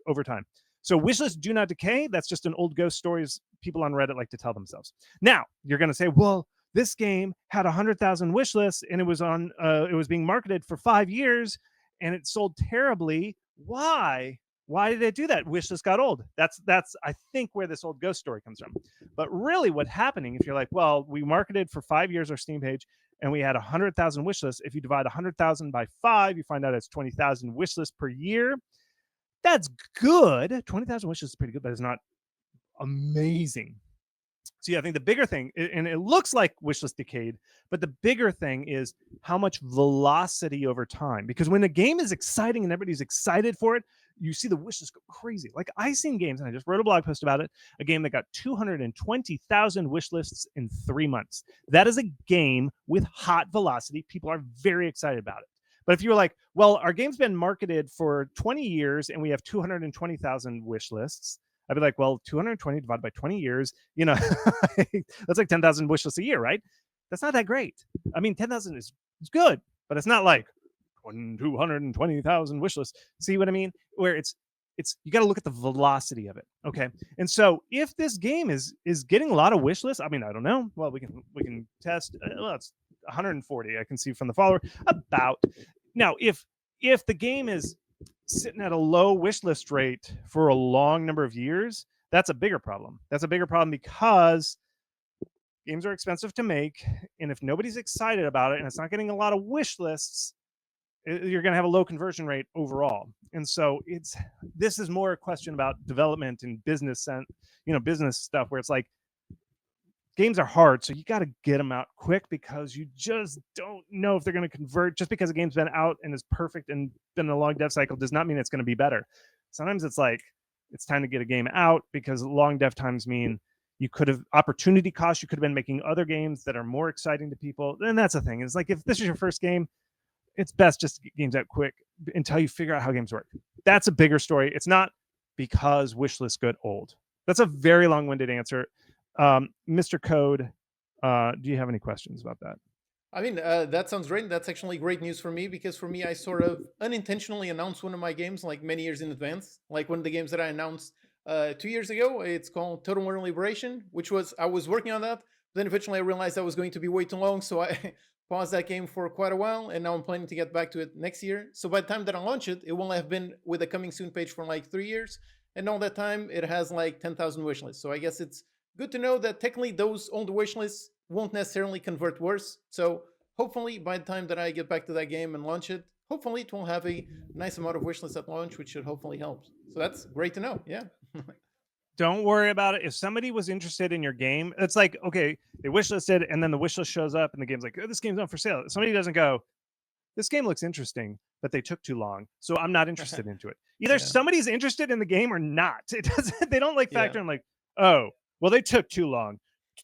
over time. So wishlists do not decay. That's just an old ghost stories people on Reddit like to tell themselves. Now you're going to say, well, this game had 100,000 wish lists and it was being marketed for 5 years and it sold terribly. Why? Why did it do that? Wish list got old. That's I think where this old ghost story comes from. But really, what's happening if you're like, well, we marketed for 5 years our Steam page and we had 100,000 wish lists. If you divide 100,000 by 5, you find out it's 20,000 wish lists per year. That's good. 20,000 wish lists is pretty good, but it's not amazing. So yeah, I think the bigger thing, and it looks like wishlist decayed, but the bigger thing is how much velocity over time. Because when a game is exciting and everybody's excited for it, you see the wishlist go crazy. Like I seen games, and I just wrote a blog post about it, a game that got 220,000 wish lists in 3 months. That is a game with hot velocity. People are very excited about it. But if you were like, well, our game's been marketed for 20 years and we have 220,000 wish lists, I'd be like, well, 220 divided by 20 years, that's like 10,000 wish lists a year, right? That's not that great. I mean, 10,000 is good, but it's not like 220,000 wish lists. See what I mean? Where it's you got to look at the velocity of it. Okay. And so if this game is getting a lot of wish lists, I mean, I don't know. Well, we can test. Well, it's 140. I can see from the follower about. Now, if the game is sitting at a low wish list rate for a long number of years, that's a bigger problem. That's a bigger problem because games are expensive to make, and if nobody's excited about it and it's not getting a lot of wish lists, you're going to have a low conversion rate overall. And so this is more a question about development and business stuff where it's like games are hard, so you got to get them out quick because you just don't know if they're going to convert. Just because a game's been out and is perfect and been a long dev cycle does not mean it's going to be better. Sometimes it's like it's time to get a game out because long dev times mean you could have opportunity cost. You could have been making other games that are more exciting to people. And that's the thing. It's like if this is your first game, it's best just to get games out quick until you figure out how games work. That's a bigger story. It's not because wish lists get old. That's a very long-winded answer. Mr. Code, do you have any questions about that? I mean, that sounds great. That's actually great news for me because for me, I sort of unintentionally announced one of my games like many years in advance. Like one of the games that I announced 2 years ago, it's called Total War Liberation, which I was working on that. Then eventually I realized that was going to be way too long, so I paused that game for quite a while, and now I'm planning to get back to it next year. So by the time that I launch it, it will have been with a coming soon page for like 3 years, and all that time it has like 10,000 wish lists. So I guess it's good to know that technically those old wish lists won't necessarily convert worse. So hopefully by the time that I get back to that game and launch it, hopefully it will have a nice amount of wish lists at launch, which should hopefully help. So that's great to know. Yeah. Don't worry about it. If somebody was interested in your game, it's like, okay, they wishlisted and then the wishlist shows up and the game's like, oh, this game's not for sale. Somebody doesn't go, this game looks interesting, but they took too long, so I'm not interested into it. Either Yeah. somebody's interested in the game or not. It doesn't. They don't like Yeah. factor in like, oh, well, they took too long.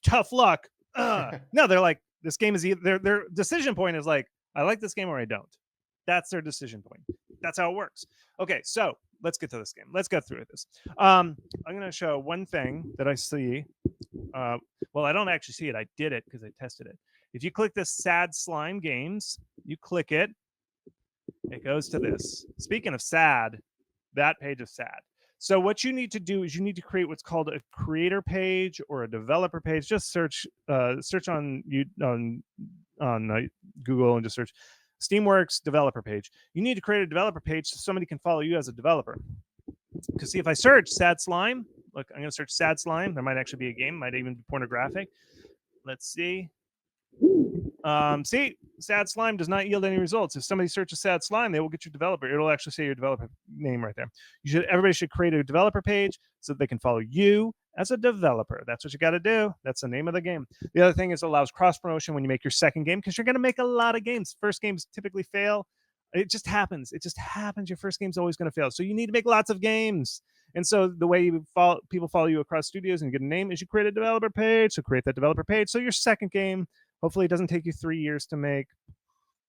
Tough luck. No, they're like, this game is either their decision point is like, I like this game or I don't. That's their decision point. That's how it works. Okay, so let's get to this game. Let's go through this. I'm going to show one thing that I see. Well, I don't actually see it. I did it because I tested it. If you click this Sad Slime Games, you click it, it goes to this. Speaking of sad, that page is sad. So what you need to do is you need to create what's called a creator page or a developer page. Just search on Google and just search Steamworks developer page. You need to create a developer page so somebody can follow you as a developer. Because see, if I search Sad Slime, look, I'm going to search Sad Slime. There might actually be a game, might even be pornographic. Let's see. See, Sad Slime does not yield any results. If somebody searches Sad Slime, they will get your developer. It'll actually say your developer name right there. Everybody should create a developer page so that they can follow you as a developer. That's what you got to do. That's the name of the game. The other thing is it allows cross promotion when you make your second game, because you're going to make a lot of games. First games typically fail. It just happens. It just happens. Your first game's always going to fail. So you need to make lots of games. And so the way people follow you across studios and get a name is you create a developer page. So create that developer page. So your second game, hopefully it doesn't take you 3 years to make.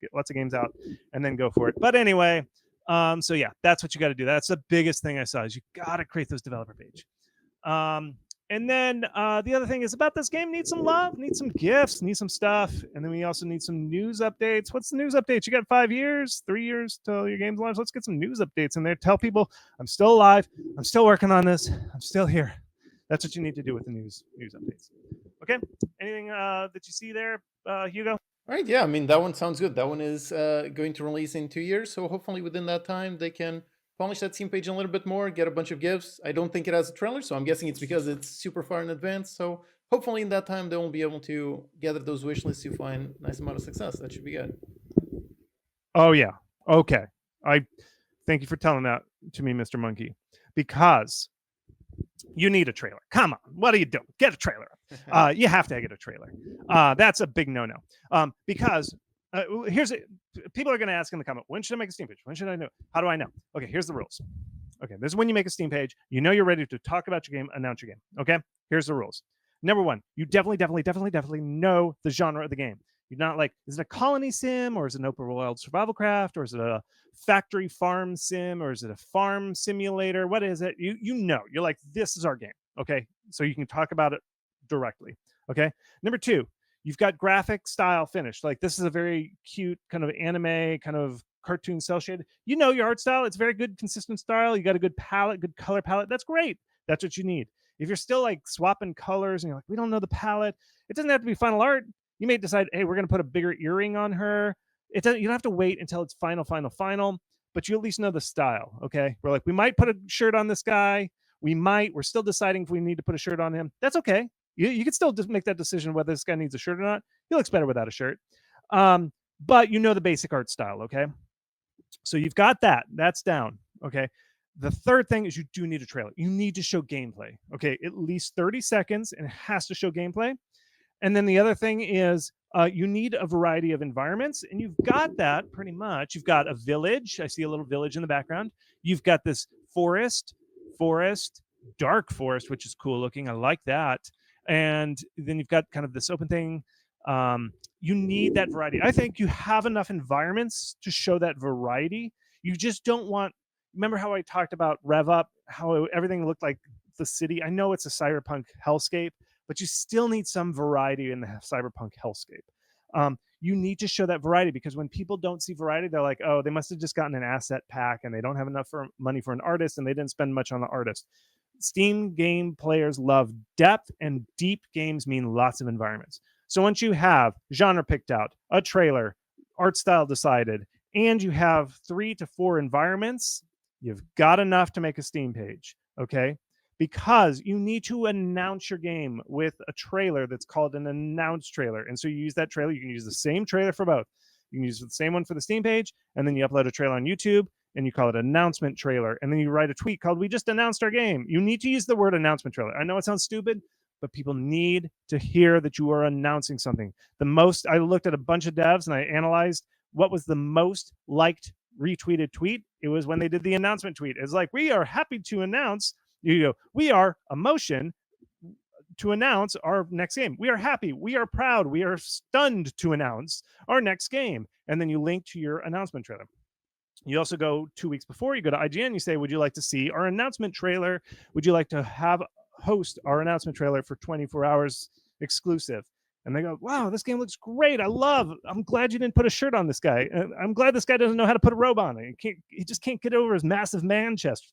Get lots of games out and then go for it. But anyway, so yeah, that's what you got to do. That's the biggest thing I saw is you got to create those developer page. And then the other thing is about this game, need some love, need some gifts, need some stuff. And then we also need some news updates. What's the news updates? You got 5 years, 3 years till your game's launched. Let's get some news updates in there. Tell people I'm still alive. I'm still working on this. I'm still here. That's what you need to do with the news updates. Okay. Anything that you see there, Hugo? All right, yeah, I mean, that one sounds good. That one is going to release in 2 years. So hopefully within that time, they can polish that Steam page a little bit more, get a bunch of gifts. I don't think it has a trailer, so I'm guessing it's because it's super far in advance. So hopefully in that time, they will be able to gather those wish lists to find a nice amount of success. That should be good. Oh, yeah. Okay. I thank you for telling that to me, Mr. Monkey, because you need a trailer. Come on. What are you doing? Get a trailer. You have to get a trailer. That's a big no-no. Because people are going to ask in the comment, when should I make a Steam page? When should I know? How do I know? Okay, here's the rules. Okay, this is when you make a Steam page. You know you're ready to talk about your game, announce your game. Okay, here's the rules. Number one, you definitely know the genre of the game. You're not like, is it a colony sim, or is it an open world survival craft, or is it a factory farm sim, or is it a farm simulator? What is it? You know, you're like, this is our game. Okay, so you can talk about it directly. Okay, number two, you've got graphic style finished. Like, this is a very cute kind of anime, kind of cartoon cel shaded. You know your art style. It's very good, consistent style. You got a good palette, good color palette. That's great. That's what you need. If you're still like swapping colors and you're like, we don't know the palette, it doesn't have to be final art. You may decide, hey, we're going to put a bigger earring on her. It doesn't. You don't have to wait until it's final, but you at least know the style. Okay, we're like, we might put a shirt on this guy. We're still deciding if we need to put a shirt on him. That's okay. You can still just make that decision whether this guy needs a shirt or not. He looks better without a shirt. But you know the basic art style. Okay, so you've got that. That's down. Okay. The third thing is you do need a trailer. You need to show gameplay. Okay, at least 30 seconds, and it has to show gameplay. And then the other thing is you need a variety of environments, and you've got that pretty much. You've got a village. I see a little village in the background. You've got this forest, dark forest, which is cool looking. I like that. And then you've got kind of this open thing. You need that variety. I think you have enough environments to show that variety. You just don't want, remember how I talked about Rev Up, how everything looked like the city? I know it's a cyberpunk hellscape, but you still need some variety in the cyberpunk hellscape. You need to show that variety, because when people don't see variety, they're like, oh, they must have just gotten an asset pack and they don't have enough money for an artist and they didn't spend much on the artist. Steam game players love depth, and deep games mean lots of environments. So once you have genre picked out, a trailer, art style decided, and you have 3 to 4 environments, you've got enough to make a Steam page, okay? Because you need to announce your game with a trailer that's called an announced trailer. And so you use that trailer. You can use the same trailer for both. You can use the same one for the Steam page, and then you upload a trailer on YouTube, and you call it announcement trailer. And then you write a tweet called, we just announced our game. You need to use the word announcement trailer. I know it sounds stupid, but people need to hear that you are announcing something. I looked at a bunch of devs and I analyzed what was the most liked retweeted tweet? It was when they did the announcement tweet. It's like, we are happy to announce, we are emotion to announce our next game. We are happy, we are proud, we are stunned to announce our next game. And then you link to your announcement trailer. You also go 2 weeks before, you go to IGN, you say, would you like to see our announcement trailer? Would you like to have host our announcement trailer for 24 hours exclusive? And they go, wow, this game looks great. I'm glad you didn't put a shirt on this guy. I'm glad this guy doesn't know how to put a robe on. He just can't get over his massive man chest.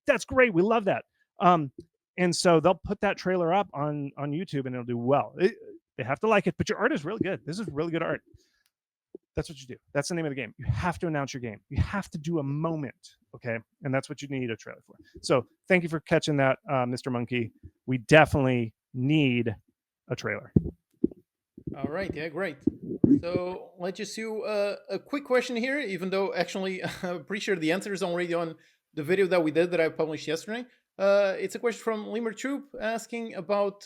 That's great. We love that. And so they'll put that trailer up on YouTube and it'll do well. They have to like it, but your art is really good. This is really good art. That's what you do. That's the name of the game. You have to announce your game. You have to do a moment, okay? And that's what you need a trailer for. So thank you for catching that, Mr. Monkey. We definitely need a trailer. All right, yeah, great. So let's just do a quick question here, even though actually I'm pretty sure the answer is already on the video that we did that I published yesterday. It's a question from Lemur Troop asking about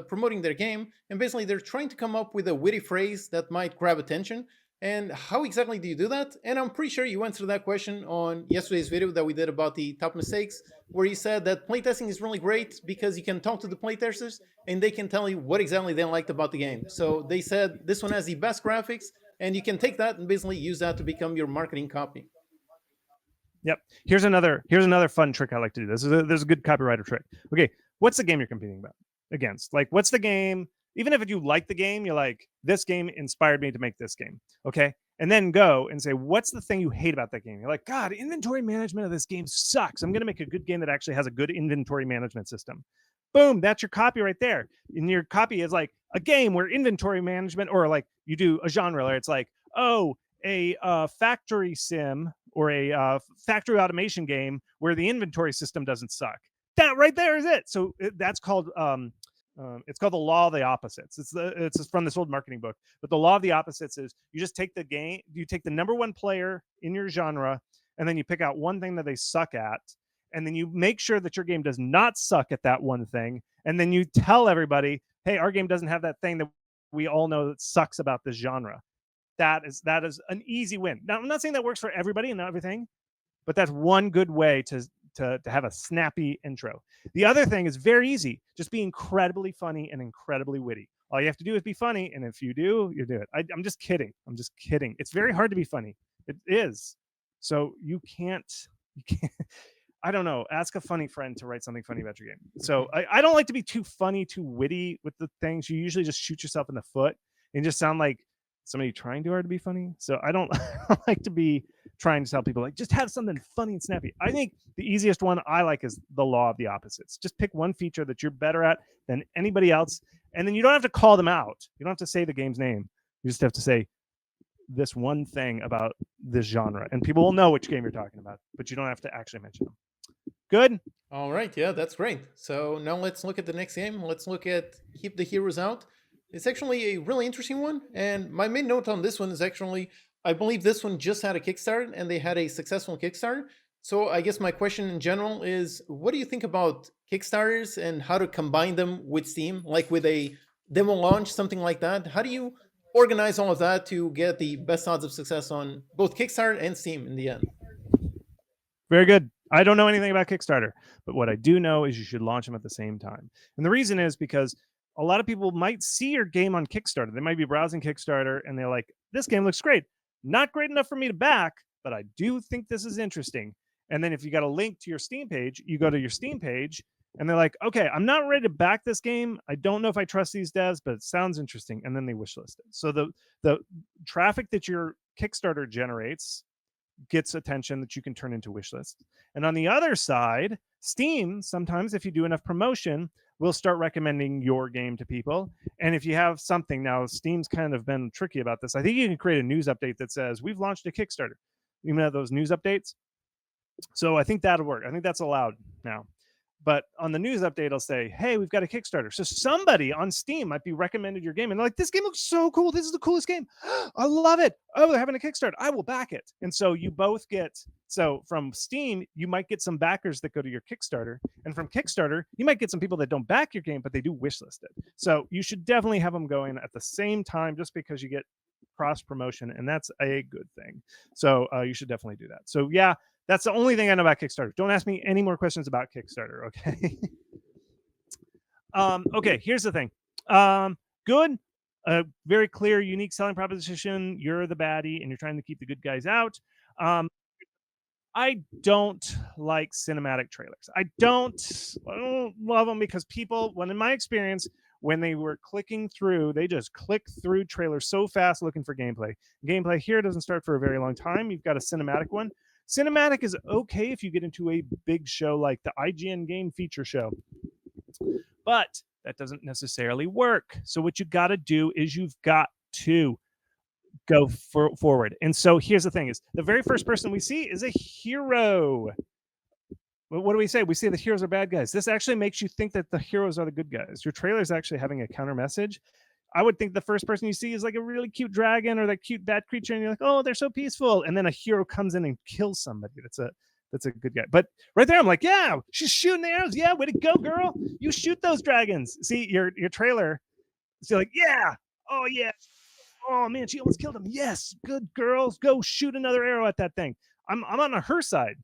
promoting their game. And basically they're trying to come up with a witty phrase that might grab attention. And how exactly do you do that? And I'm pretty sure you answered that question on yesterday's video that we did about the top mistakes, where you said that playtesting is really great because you can talk to the playtesters and they can tell you what exactly they liked about the game. So they said this one has the best graphics, and you can take that and basically use that to become your marketing copy. Yep. Here's another fun trick I like to do. There's a good copywriter trick. Okay, what's the game you're competing against? Like, what's the game? Even if you like the game, you're like, this game inspired me to make this game. Okay. And then go and say, what's the thing you hate about that game? You're like, God, inventory management of this game sucks. I'm going to make a good game that actually has a good inventory management system. Boom. That's your copy right there. And your copy is like a game where inventory management, or like you do a genre where it's like, oh, a factory sim or a factory automation game where the inventory system doesn't suck. That right there is it. So that's called it's called the law of the opposites. It's from this old marketing book. But the law of the opposites is you just take the game, you take the number one player in your genre, and then you pick out one thing that they suck at, and then you make sure that your game does not suck at that one thing, and then you tell everybody, hey, our game doesn't have that thing that we all know that sucks about this genre. That is an easy win. Now, I'm not saying that works for everybody and everything, but that's one good way to have a snappy intro. The other thing is very easy. Just be incredibly funny and incredibly witty. All you have to do is be funny, and if you do, you do it. I'm just kidding. I'm just kidding. It's very hard to be funny. It is. So you can't. I don't know. Ask a funny friend to write something funny about your game. So I don't like to be too funny, too witty with the things. You usually just shoot yourself in the foot and just sound like somebody trying too hard to be funny. So I don't like to be trying to tell people like, just have something funny and snappy. I think the easiest one I like is the law of the opposites. Just pick one feature that you're better at than anybody else. And then you don't have to call them out. You don't have to say the game's name. You just have to say this one thing about this genre, and people will know which game you're talking about, but you don't have to actually mention them. Good. All right. Yeah, that's great. So now let's look at the next game. Let's look at Keep the Heroes Out. It's actually a really interesting one. And my main note on this one is actually, I believe this one just had a Kickstarter and they had a successful Kickstarter. So I guess my question in general is, what do you think about Kickstarters and how to combine them with Steam, like with a demo launch, something like that? How do you organize all of that to get the best odds of success on both Kickstarter and Steam in the end? Very good. I don't know anything about Kickstarter, but what I do know is you should launch them at the same time. And the reason is because a lot of people might see your game on Kickstarter. They might be browsing Kickstarter and they're like, this game looks great. Not great enough for me to back, but I do think this is interesting. And then if you got a link to your Steam page, you go to your Steam page and they're like, okay, I'm not ready to back this game. I don't know if I trust these devs, but it sounds interesting. And then they wishlist it. So the traffic that your Kickstarter generates gets attention that you can turn into wish lists. And on the other side, Steam, sometimes if you do enough promotion, will start recommending your game to people. And if you have something, now Steam's kind of been tricky about this. I think you can create a news update that says, we've launched a Kickstarter. You know those news updates? So I think that'll work. I think that's allowed now. But on the news update, I'll say, hey, we've got a Kickstarter. So somebody on Steam might be recommended your game. And they're like, this game looks so cool. This is the coolest game. I love it. Oh, they're having a Kickstarter. I will back it. And so you both get, so from Steam, you might get some backers that go to your Kickstarter. And from Kickstarter, you might get some people that don't back your game, but they do wishlist it. So you should definitely have them going at the same time, just because you get cross promotion, and that's a good thing. So you should definitely do that. So yeah, that's the only thing I know about Kickstarter. Don't ask me any more questions about Kickstarter, okay? Okay, here's the thing. Good. A very clear, unique selling proposition. You're the baddie, and you're trying to keep the good guys out. I don't like cinematic trailers. I don't love them because people, when in my experience, when they were clicking through, they just click through trailers so fast looking for gameplay. Gameplay here doesn't start for a very long time. You've got a cinematic one. Cinematic is okay if you get into a big show like the IGN Game Feature Show, but that doesn't necessarily work. So what you got to do is you've got to go forward. And so here's the thing: is the very first person we see is a hero. What do we say? We say the heroes are bad guys. This actually makes you think that the heroes are the good guys. Your trailer is actually having a counter message. I would think the first person you see is like a really cute dragon or that cute bat creature, and you're like, oh, they're so peaceful. And then a hero comes in and kills somebody. That's a good guy. But right there, I'm like, yeah, she's shooting the arrows. Yeah, way to go, girl. You shoot those dragons. See your trailer. So you're like, yeah, oh yeah. Oh man, she almost killed him. Yes, good girls. Go shoot another arrow at that thing. I'm on her side.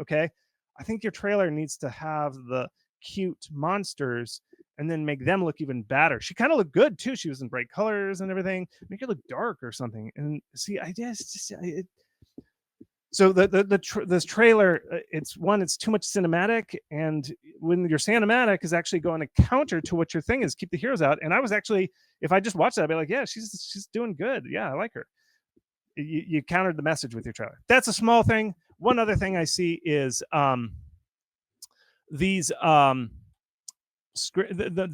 Okay. I think your trailer needs to have the cute monsters and then make them look even badder. She kind of looked good too. She was in bright colors and everything. Make it look dark or something. And see, I just so this trailer, it's too much cinematic, and when your cinematic is actually going to counter to what your thing is, keep the heroes out. And I was actually, if I just watched that, I'd be like, yeah, she's doing good. Yeah, I like her. You countered the message with your trailer. That's a small thing. One other thing I see is these the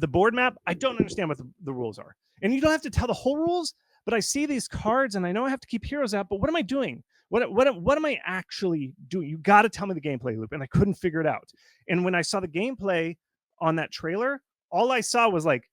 board map. I don't understand what the rules are, and you don't have to tell the whole rules. But I see these cards, and I know I have to keep heroes out. But what am I doing? What am I actually doing? You got to tell me the gameplay loop, and I couldn't figure it out. And when I saw the gameplay on that trailer, all I saw was like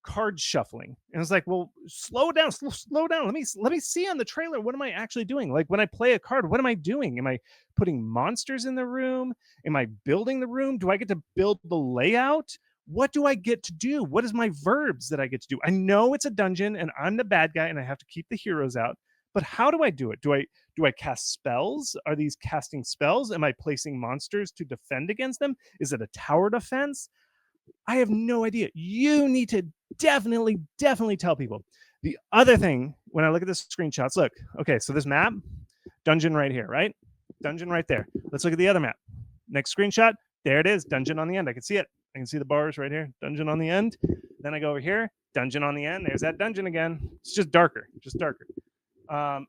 card shuffling, and it's like, well, slow down. Let me see on the trailer, what am I actually doing? Like when I play a card, what am I doing? Am I putting monsters in the room? Am I building the room? Do I get to build the layout? What do I get to do? What is my verbs that I get to do? I know it's a dungeon and I'm the bad guy and I have to keep the heroes out, but how do I do it? Do I cast spells? Are these casting spells? Am I placing monsters to defend against them? Is it a tower defense? I have no idea. You need to definitely tell people. The other thing, when I look at the screenshots, look, okay, so this map, dungeon right here, right? Dungeon right there. Let's look at the other map. Next screenshot, there it is, dungeon on the end. I can see it. I can see the bars right here, dungeon on the end. Then I go over here, dungeon on the end. There's that dungeon again. It's just darker. And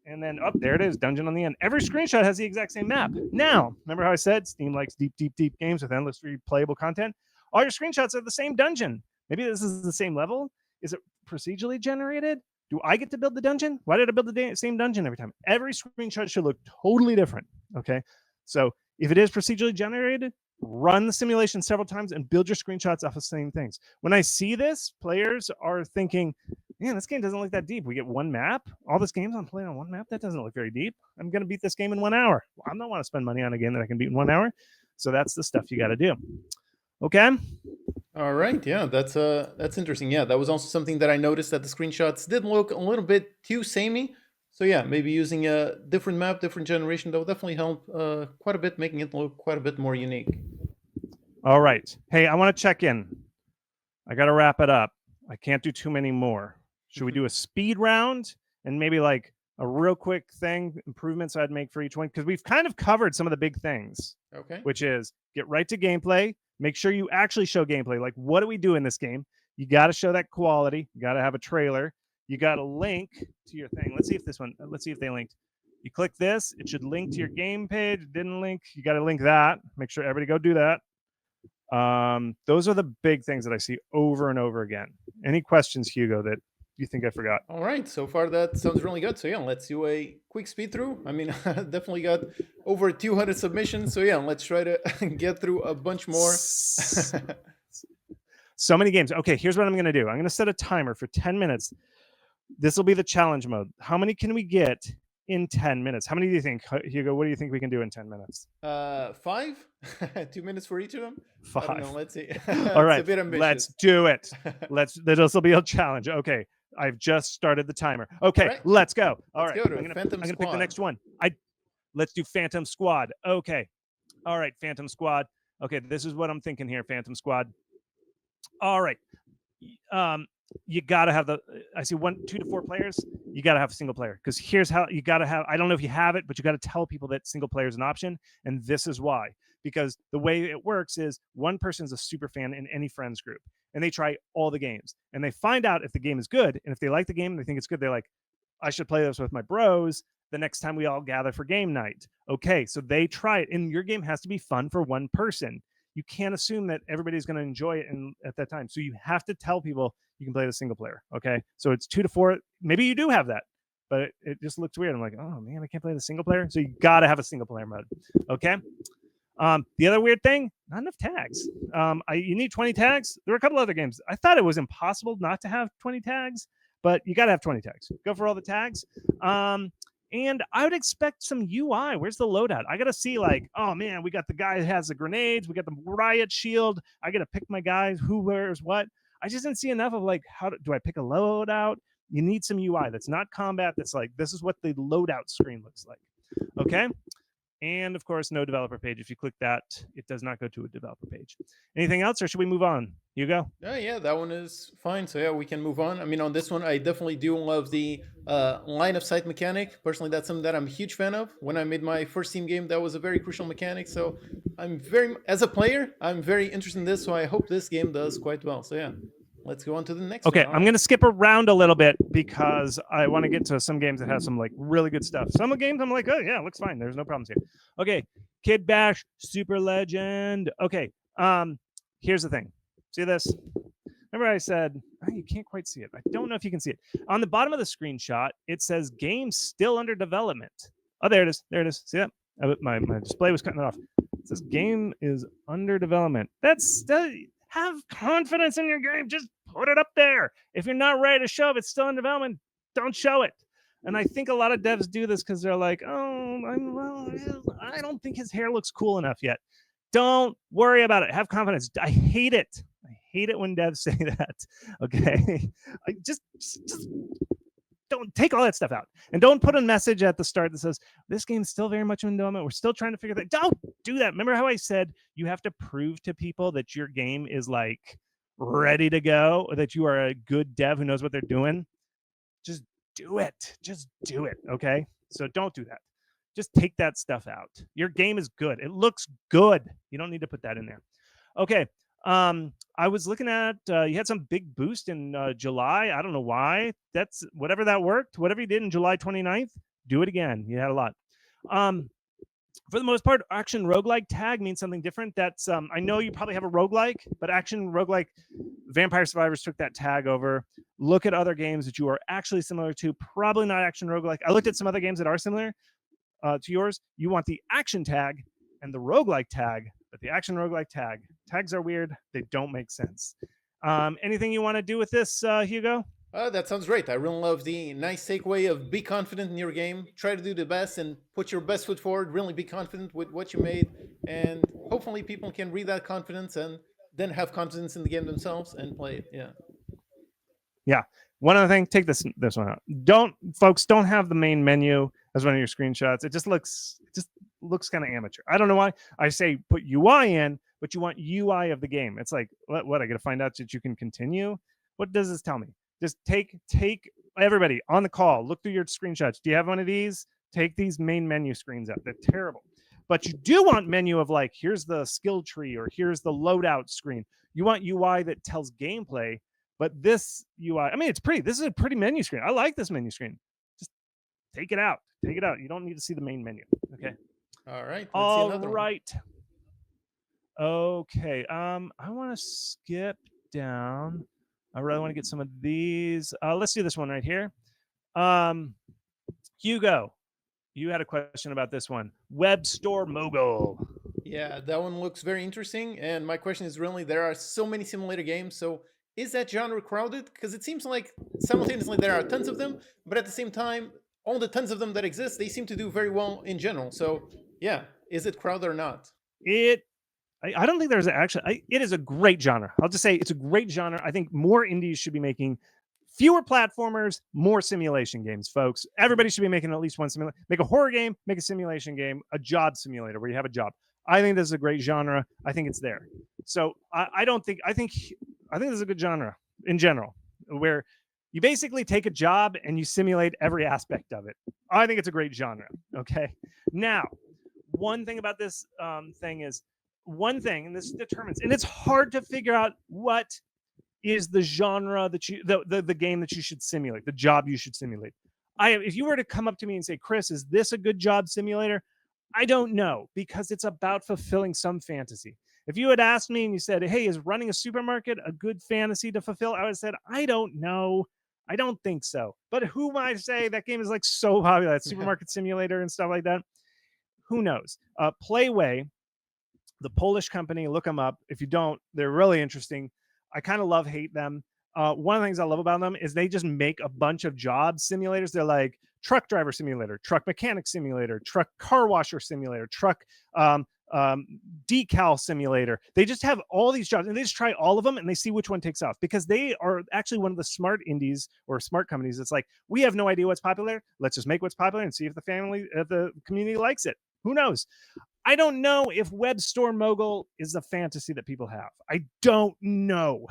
then up there it is, dungeon on the end. Every screenshot has the exact same map. Now, remember how I said Steam likes deep games with endless replayable content? All your screenshots are the same dungeon. Maybe this is the same level. Is it procedurally generated? Do I get to build the dungeon? Why did I build the same dungeon every time? Every screenshot should look totally different. Okay. So if it is procedurally generated, run the simulation several times and build your screenshots off of the same things. When I see this, players are thinking, man, this game doesn't look that deep. We get one map. All this game's on playing on one map. That doesn't look very deep. I'm going to beat this game in 1 hour. Well, I don't want to spend money on a game that I can beat in 1 hour. So that's the stuff you got to do. Okay. All right. Yeah, that's interesting. Yeah, that was also something that I noticed, that the screenshots did look a little bit too samey. So yeah, maybe using a different map, different generation, that would definitely help quite a bit, making it look quite a bit more unique. All right. Hey, I want to check in. I got to wrap it up. I can't do too many more. Should we do a speed round and maybe like a real quick thing, improvements I'd make for each one? Because we've kind of covered some of the big things. Okay. Which is get right to gameplay. Make sure you actually show gameplay. Like, what do we do in this game? You got to show that quality. You got to have a trailer. You got to link to your thing. Let's see if they linked. You click this, it should link to your game page. It didn't link. You got to link that. Make sure everybody go do that. Those are the big things that I see over and over again. Any questions, Hugo, that you think I forgot? All right. So far, that sounds really good. So yeah, let's do a quick speed through. I mean, definitely got over 200 submissions. So yeah, let's try to get through a bunch more. So many games. Okay, here's what I'm going to do. I'm going to set a timer for 10 minutes. This will be the challenge mode. How many can we get in 10 minutes? How many do you think, Hugo? What do you think we can do in 10 minutes? 5? 2 minutes for each of them? 5. Let's see. All right, a bit ambitious. let's do it. This will be a challenge. Okay. I've just started the timer. Okay, right. let's go. All Let's right, go to I'm gonna Phantom pick the Squad. next one. Let's do Phantom Squad. Okay, all right, Phantom Squad. Okay, this is what I'm thinking here, Phantom Squad. All right, um, you gotta have the. I see 2 to 4 players. You gotta have a single player because here's how you gotta have. I don't know if you have it, but you gotta tell people that single player is an option, and this is why. Because the way it works is one person's a super fan in any friends group, and they try all the games, and they find out if the game is good, and if they like the game, and they think it's good, they're like, I should play this with my bros the next time we all gather for game night. Okay, so they try it, and your game has to be fun for one person. You can't assume that everybody's going to enjoy it at that time. So you have to tell people you can play the single player. Okay, so it's 2 to 4. Maybe you do have that, but it just looks weird. I'm like, oh man, I can't play the single player. So you got to have a single player mode. Okay. The other weird thing, not enough tags. You need 20 tags. There were a couple other games. I thought it was impossible not to have 20 tags, but you got to have 20 tags. Go for all the tags. And I would expect some UI. Where's the loadout? I got to see like, oh man, we got the guy who has the grenades. We got the riot shield. I got to pick my guys who wears what. I just didn't see enough of like, how do I pick a loadout? You need some UI that's not combat. That's like, this is what the loadout screen looks like. Okay. And of course, no developer page. If you click that, it does not go to a developer page. Anything else, or should we move on? Hugo? Yeah, that one is fine. So yeah, we can move on. I mean, on this one, I definitely do love the line of sight mechanic. Personally, that's something that I'm a huge fan of. When I made my first Steam game, that was a very crucial mechanic. So as a player, I'm very interested in this. So I hope this game does quite well. So yeah, let's go on to the next Okay, one. I'm going to skip around a little bit because I want to get to some games that have some like really good stuff. Some games I'm like, oh yeah, looks fine. There's no problems here. Okay, Kidbash, Super Legend. Okay, here's the thing. See this? Remember I said, oh, you can't quite see it. I don't know if you can see it. On the bottom of the screenshot, it says game still under development. Oh, there it is. There it is. See that? My display was cutting it off. It says game is under development. Have confidence in your game. Just put it up there. If you're not ready to show it, it's still in development, don't show it. And I think a lot of devs do this because they're like, oh, I don't think his hair looks cool enough yet. Don't worry about it. Have confidence. I hate it. I hate it when devs say that. Okay. Just don't take all that stuff out. And don't put a message at the start that says, this game's still very much in development. We're still trying to figure that. Don't do that. Remember how I said you have to prove to people that your game is like ready to go, or that you are a good dev who knows what they're doing? Just do it. Just do it. Okay. So don't do that. Just take that stuff out. Your game is good. It looks good. You don't need to put that in there. Okay. I was looking at you had some big boost in July. I don't know why. That's whatever that worked. Whatever you did in July 29th, do it again. You had a lot. For the most part, action roguelike tag means something different. That's I know you probably have a roguelike, but action roguelike Vampire Survivors took that tag over. Look at other games that you are actually similar to. Probably not action roguelike. I looked at some other games that are similar to yours. You want the action tag and the roguelike tag, but the action roguelike tags are weird. They don't make sense. Anything you want to do with this, Hugo? That sounds great. I really love the nice takeaway of be confident in your game, try to do the best and put your best foot forward, really be confident with what you made, and hopefully people can read that confidence and then have confidence in the game themselves and play it. Yeah. One other thing, take this one out. Don't have the main menu as one of your screenshots. It just looks kind of amateur. I don't know why. I say put UI in, but you want UI of the game. It's like, what I got to find out that you can continue? What does this tell me? Just take everybody on the call. Look through your screenshots. Do you have one of these? Take these main menu screens out. They're terrible. But you do want menu of like, here's the skill tree or here's the loadout screen. You want UI that tells gameplay. But this UI, I mean, it's pretty. This is a pretty menu screen. I like this menu screen. Just take it out. Take it out. You don't need to see the main menu. Okay. All right. All right. Okay. I want to skip down. I really want to get some of these. Let's do this one right here. Hugo, you had a question about this one. Webstore Mogul. Yeah, that one looks very interesting. And my question is really, there are so many simulator games. So is that genre crowded? Because it seems like simultaneously there are tons of them, but at the same time, all the tons of them that exist, they seem to do very well in general. So yeah, is it crowded or not? I don't think there's actually. It is a great genre. I'll just say it's a great genre. I think more indies should be making Fewer platformers, more simulation games, folks. Everybody should be making at least one simulation. Make a horror game, make a simulation game, a job simulator where you have a job. I think this is a great genre. I think it's there. So I think this is a good genre in general, where you basically take a job and you simulate every aspect of it. I think it's a great genre. Okay. Now, one thing about this thing is and this determines, and it's hard to figure out what is the genre that you the game that you should simulate, the job you should simulate. If you were to come up to me and say, Chris, is this a good job simulator? I don't know, because it's about fulfilling some fantasy. If you had asked me and you said, hey, is running a supermarket a good fantasy to fulfill? I would have said, I don't know. I don't think so. But who might say that game is like so popular, that supermarket simulator and stuff like that? Who knows? Playway, the Polish company, look them up. If you don't, they're really interesting. I kind of hate them. One of the things I love about them is they just make a bunch of job simulators. They're like truck driver simulator, truck mechanic simulator, truck car washer simulator, truck decal simulator. They just have all these jobs and they just try all of them and they see which one takes off, because they are actually one of the smart indies or smart companies. It's like, we have no idea what's popular. Let's just make what's popular and see if the community likes it. Who knows? I don't know if Webstore Mogul is a fantasy that people have. I don't know.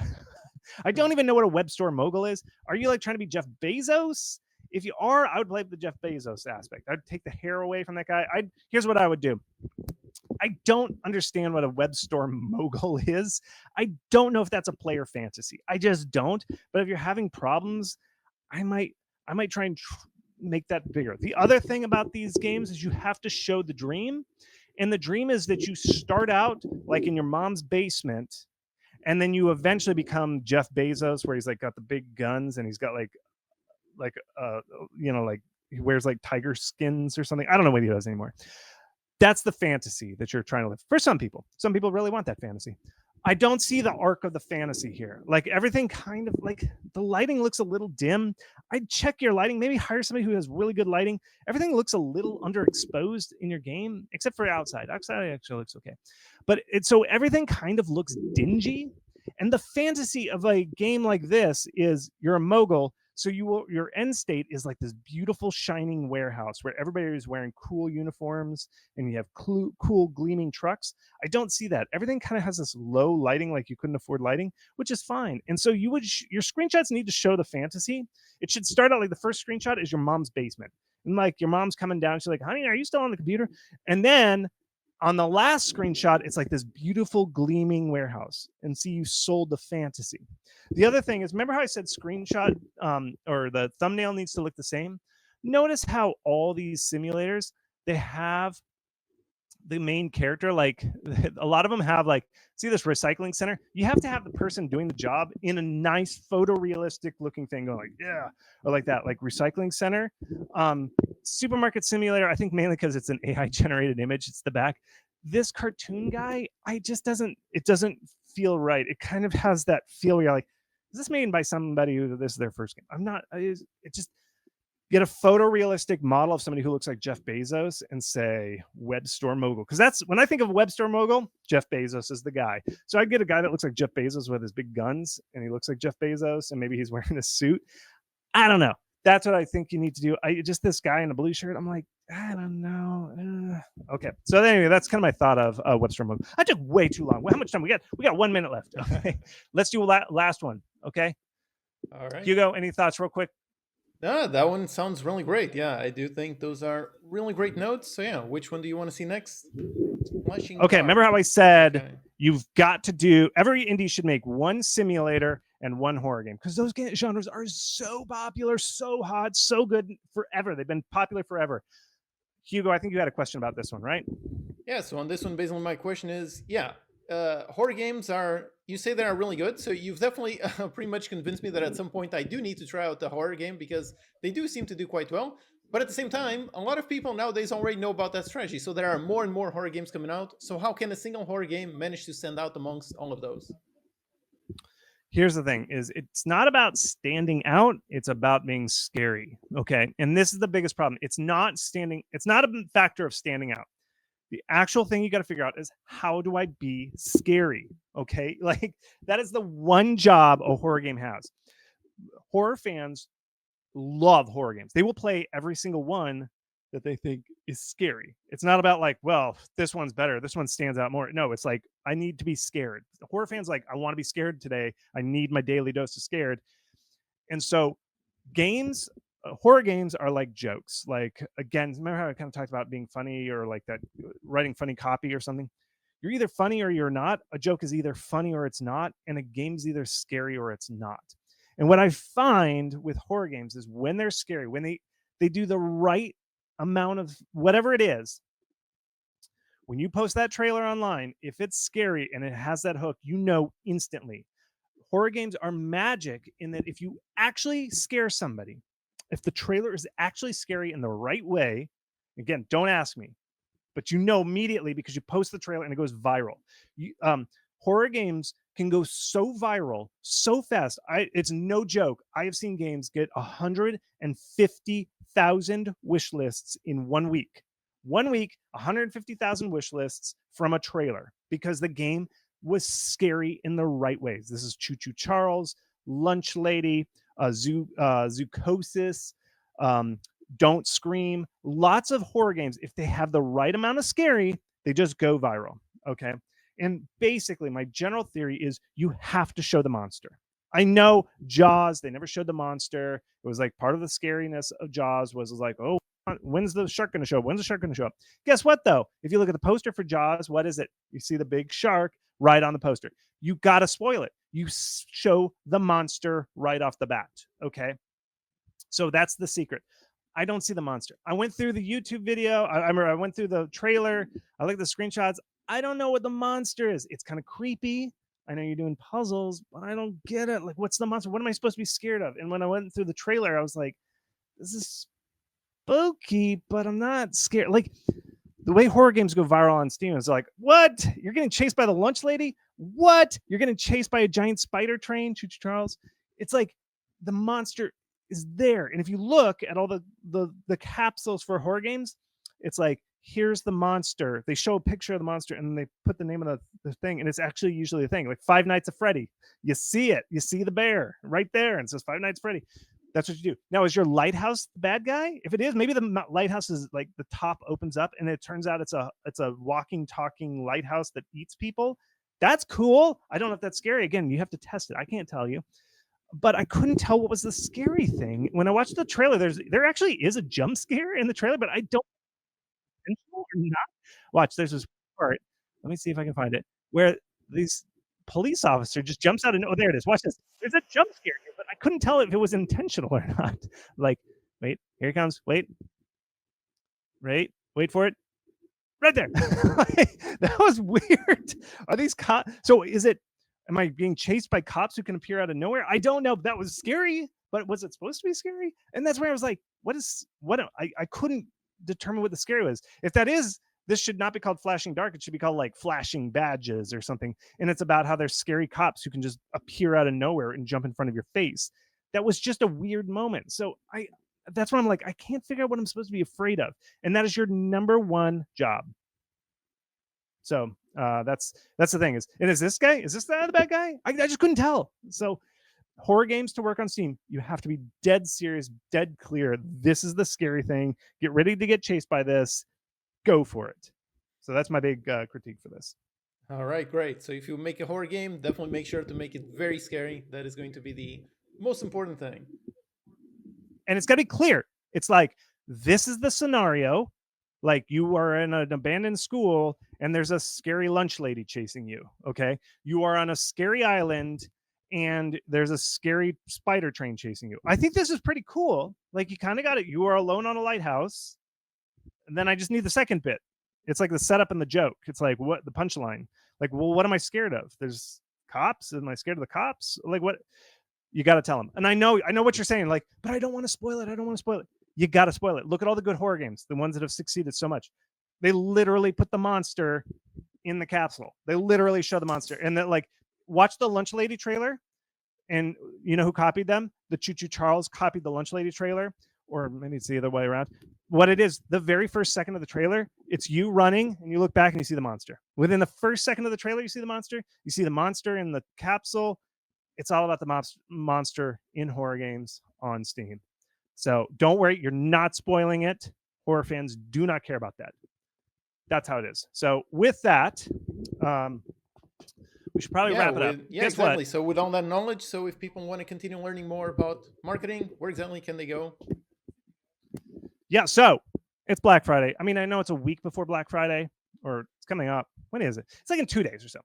I don't even know what a Webstore Mogul is. Are you like trying to be Jeff Bezos? If you are, I would play the Jeff Bezos aspect. I'd take the hair away from that guy. Here's what I would do. I don't understand what a Webstore Mogul is. I don't know if that's a player fantasy. I just don't. But if you're having problems, I might try and make that bigger. The other thing about these games is you have to show the dream. And the dream is that you start out like in your mom's basement, and then you eventually become Jeff Bezos, where he's like got the big guns and he's got like he wears like tiger skins or something. I don't know what he does anymore. That's the fantasy that you're trying to live. For some people really want that fantasy. I don't see the arc of the fantasy here. Like everything kind of like the lighting looks a little dim. I'd check your lighting, maybe hire somebody who has really good lighting. Everything looks a little underexposed in your game, except for outside. Outside actually looks okay. But so everything kind of looks dingy. And the fantasy of a game like this is you're a mogul. So your end state is like this beautiful shining warehouse where everybody is wearing cool uniforms and you have cool gleaming trucks. I don't see that. Everything kind of has this low lighting, like you couldn't afford lighting, which is fine. And so your screenshots need to show the fantasy. It should start out like the first screenshot is your mom's basement. And like your mom's coming down. She's like, honey, are you still on the computer? And then on the last screenshot, it's like this beautiful gleaming warehouse. And see, you sold the fantasy. The other thing is, remember how I said screenshot or the thumbnail needs to look the same? Notice how all these simulators, they have the main character, like a lot of them have like, see this recycling center? You have to have the person doing the job in a nice photorealistic looking thing going like, yeah, or like that, like recycling center. Supermarket simulator, I think mainly because it's an AI generated image, it's the back. This cartoon guy, it doesn't feel right. It kind of has that feel where you're like, is this made by somebody who this is their first game? It just get a photorealistic model of somebody who looks like Jeff Bezos and say Webstore Mogul. Because that's when I think of Webstore Mogul, Jeff Bezos is the guy. So I'd get a guy that looks like Jeff Bezos with his big guns and he looks like Jeff Bezos and maybe he's wearing a suit. I don't know. That's what I think you need to do. Just this guy in a blue shirt. I'm like, I don't know. Okay. So anyway, that's kind of my thought of Webstore Mogul. I took way too long. How much time we got? We got 1 minute left. Okay. Let's do a last one. Okay. All right. Hugo, any thoughts real quick? No, that one sounds really great. Yeah, I do think those are really great notes. So yeah, which one do you want to see next? Okay, remember how I said you've got to do, every indie should make one simulator and one horror game, because those genres are so popular, so hot, so good forever. They've been popular forever. Hugo, I think you had a question about this one, right? Yeah, so on this one, basically my question is, horror games you say they are really good, so you've definitely pretty much convinced me that at some point I do need to try out the horror game, because they do seem to do quite well. But at the same time, a lot of people nowadays already know about that strategy, so there are more and more horror games coming out. So how can a single horror game manage to stand out amongst all of those? Here's the thing, is it's not about standing out, it's about being scary. Okay. And this is the biggest problem. It's not a factor of standing out. The actual thing you got to figure out is, how do I be scary? Okay. Like that is the one job a horror game has. horror fans love horror games. They will play every single one that they think is scary. It's not about like, well, this one's better, this one stands out more. No, it's like, I need to be scared. The horror fans like, I want to be scared today. I need my daily dose of scared. And so games, horror games are like jokes. Like, again, remember how I kind of talked about being funny, or like that, writing funny copy or something? You're either funny or you're not. A joke is either funny or it's not, and a game's either scary or it's not. And what I find with horror games is when they're scary, when they do the right amount of whatever it is, when you post that trailer online, if it's scary and it has that hook, you know instantly. Horror games are magic in that if you actually scare somebody, if the trailer is actually scary in the right way, again, don't ask me, but you know immediately because you post the trailer and it goes viral. Horror games can go so viral so fast. It's no joke. I have seen games get 150,000 wish lists in 1 week. 1 week, 150,000 wish lists from a trailer because the game was scary in the right ways. This is Choo Choo Charles, Lunch Lady, Zukowski, Don't Scream. Lots of horror games, if they have the right amount of scary, they just go viral. Okay. And basically, my general theory is you have to show the monster. I know Jaws, they never showed the monster. It was like part of the scariness of Jaws was like, oh, when's the shark going to show up? When's the shark going to show up? Guess what, though? If you look at the poster for Jaws, what is it? You see the big shark right on the poster. You got to spoil it. You show the monster right off the bat. Okay. So that's the secret. I don't see the monster. I went through the YouTube video. I went through the trailer. I looked at the screenshots. I don't know what the monster is. It's kind of creepy. I know you're doing puzzles, but I don't get it. Like, what's the monster? What am I supposed to be scared of? And when I went through the trailer, I was like, this is spooky, but I'm not scared. Like, the way horror games go viral on Steam is like, what? You're getting chased by the lunch lady? What? You're getting chased by a giant spider train, Choo Choo Charles? It's like the monster is there. And if you look at all the capsules for horror games, it's like, here's the monster. They show a picture of the monster and they put the name of the thing, and it's actually usually a thing. Like Five Nights at Freddy. You see it. You see the bear right there, and it says Five Nights at Freddy. That's what you do. Now, is your lighthouse the bad guy? If it is, maybe the lighthouse is like the top opens up and it turns out it's a walking, talking lighthouse that eats people. That's cool. I don't know if that's scary. Again, you have to test it. I can't tell you. But I couldn't tell what was the scary thing. When I watched the trailer, there actually is a jump scare in the trailer, but I don't know or not. Watch, there's this part. Let me see if I can find it where these police officer just jumps out and oh, there it is. Watch this. There's a jump scare here, but I couldn't tell if it was intentional or not. Like, wait, here it comes. Wait for it. Right there. That was weird. Are these cops? So is it? Am I being chased by cops who can appear out of nowhere? I don't know. That was scary, but was it supposed to be scary? And that's where I was like, what? I couldn't determine what the scary was. If that is, this should not be called Flashing Dark. It should be called like Flashing Badges or something. And it's about how there's scary cops who can just appear out of nowhere and jump in front of your face. That was just a weird moment. So that's when I'm like, I can't figure out what I'm supposed to be afraid of. And that is your number one job. So that's the thing and is this guy, is this the bad guy? I just couldn't tell. So horror games to work on Steam, you have to be dead serious, dead clear. This is the scary thing. Get ready to get chased by this. Go for it. So that's my big critique for this. All right, great. So if you make a horror game, definitely make sure to make it very scary. That is going to be the most important thing. And it's got to be clear. It's like, this is the scenario. Like, you are in an abandoned school and there's a scary lunch lady chasing you. Okay. You are on a scary island and there's a scary spider train chasing you. I think this is pretty cool. Like, you kind of got it. You are alone on a lighthouse. And then I just need the second bit. It's like the setup and the joke. It's like, what the punchline? Like, well, what am I scared of? There's cops. Am I scared of the cops? Like, what? You got to tell them. And I know what you're saying. Like, but I don't want to spoil it. I don't want to spoil it. You got to spoil it. Look at all the good horror games, the ones that have succeeded so much. They literally put the monster in the capsule. They literally show the monster. And that, like, watch the Lunch Lady trailer. And you know who copied them? The Choo Choo Charles copied the Lunch Lady trailer. Or maybe it's the other way around. What it is, the very first second of the trailer, it's you running and you look back and you see the monster. Within the first second of the trailer, you see the monster. You see the monster in the capsule. it's all about the monster in horror games on Steam. So don't worry, you're not spoiling it. Horror fans do not care about that. That's how it is. So with that, we should probably Yeah, wrap it up. yeah, Guess what? exactly. So with all that knowledge, so if people want to continue learning more about marketing, where exactly can they go? Yeah, so it's Black Friday. I mean, I know it's a week before Black Friday, or it's coming up. When is it? It's like in 2 days or so.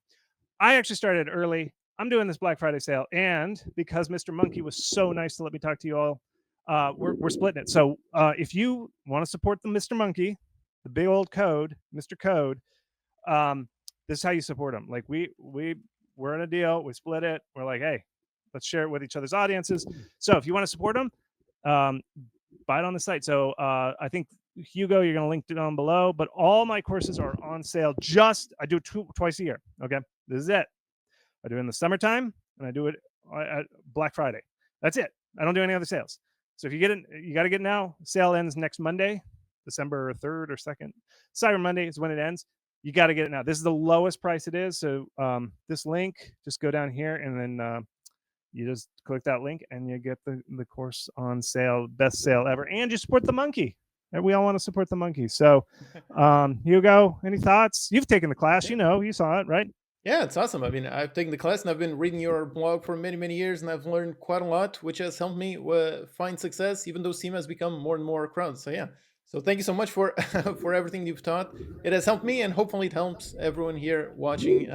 I actually started early. I'm doing this Black Friday sale, and because Mr. Monkey was so nice to let me talk to you all, we're splitting it. So if you want to support the Mr. Monkey, the big old code, Mr. Code, this is how you support them. Like we're in a deal. We split it. We're like, hey, let's share it with each other's audiences. So if you want to support them, buy it on the site. So I think Hugo, you're going to link it down below. But all my courses are on sale. I do it twice a year. Okay, this is it. I do it in the summertime, and I do it at Black Friday. That's it. I don't do any other sales. So if you get it, you got to get it now. Sale ends next Monday, December 3rd or 2nd. Cyber Monday is when it ends. You got to get it now. This is the lowest price it is. So this link, just go down here, and then you just click that link, and you get the course on sale. Best sale ever. And you support the monkey. And we all want to support the monkey. So Hugo, any thoughts? You've taken the class. Yeah. You saw it, right? Yeah, it's awesome. I mean, I've taken the class and I've been reading your blog for many, many years, and I've learned quite a lot, which has helped me find success, even though Steam has become more and more crowded. So yeah, so thank you so much for for everything you've taught. It has helped me, and hopefully it helps everyone here watching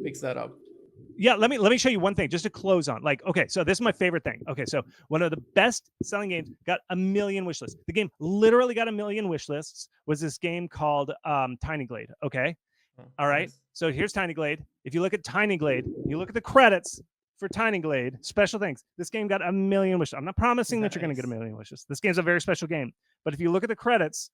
picks that up. Yeah, let me show you one thing just to close on. Like, okay, so this is my favorite thing. Okay, so one of the best selling games got 1 million wish lists. The game literally got 1 million wish lists. Was this game called Tiny Glade? Okay, Oh, all right. nice. So here's Tiny Glade. If you look at Tiny Glade, you look at the credits for Tiny Glade. Special things. This game got 1 million wishes. I'm not promising that you're going to get 1 Nice. million wishes. This game's a very special game. But if you look at the credits,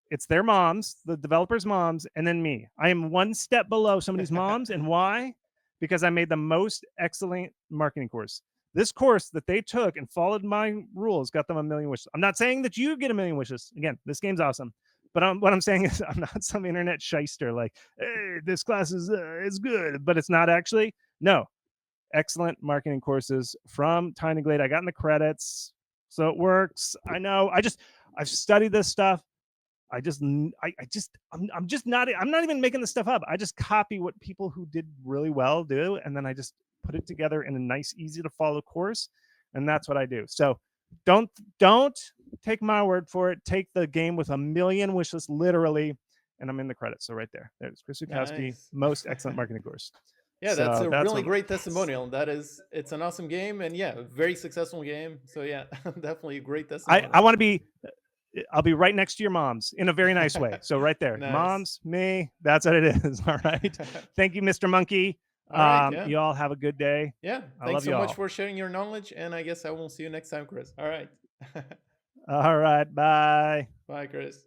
it's their moms, the developers' moms, and then me. I am one step below somebody's moms. And why? Because I made the most excellent marketing course. This course that they took and followed my rules got them 1 million wishes. I'm not saying that you get 1 million wishes. Again, this game's awesome. But what I'm saying is I'm not some internet shyster like, hey, this class is good, but it's not actually. No, excellent marketing courses from Tiny Glade. I got in the credits, so it works. I know. I've studied this stuff. I'm not even making this stuff up. I just copy what people who did really well do, and then I just put it together in a nice, easy to follow course, and that's what I do. So don't take my word for it. Take the game with 1 million wishes, literally, and I'm in the credits. So right there's Chris Zukowski, Nice. most excellent marketing course. Yeah, that's So a that's really what. great testimonial. It's an awesome game, and yeah, a very successful game. So yeah, definitely a great I testimonial. want to be. I'll be right next to your moms in a very nice way. So right there, Nice. moms, me. That's what it is. All right. Thank you, Mr. Monkey. All right, yeah. You all have a good day. Yeah, I thanks love so you much all. for sharing your knowledge, and I guess I will see you next time, Chris. All right. All right. Bye. Bye, Chris.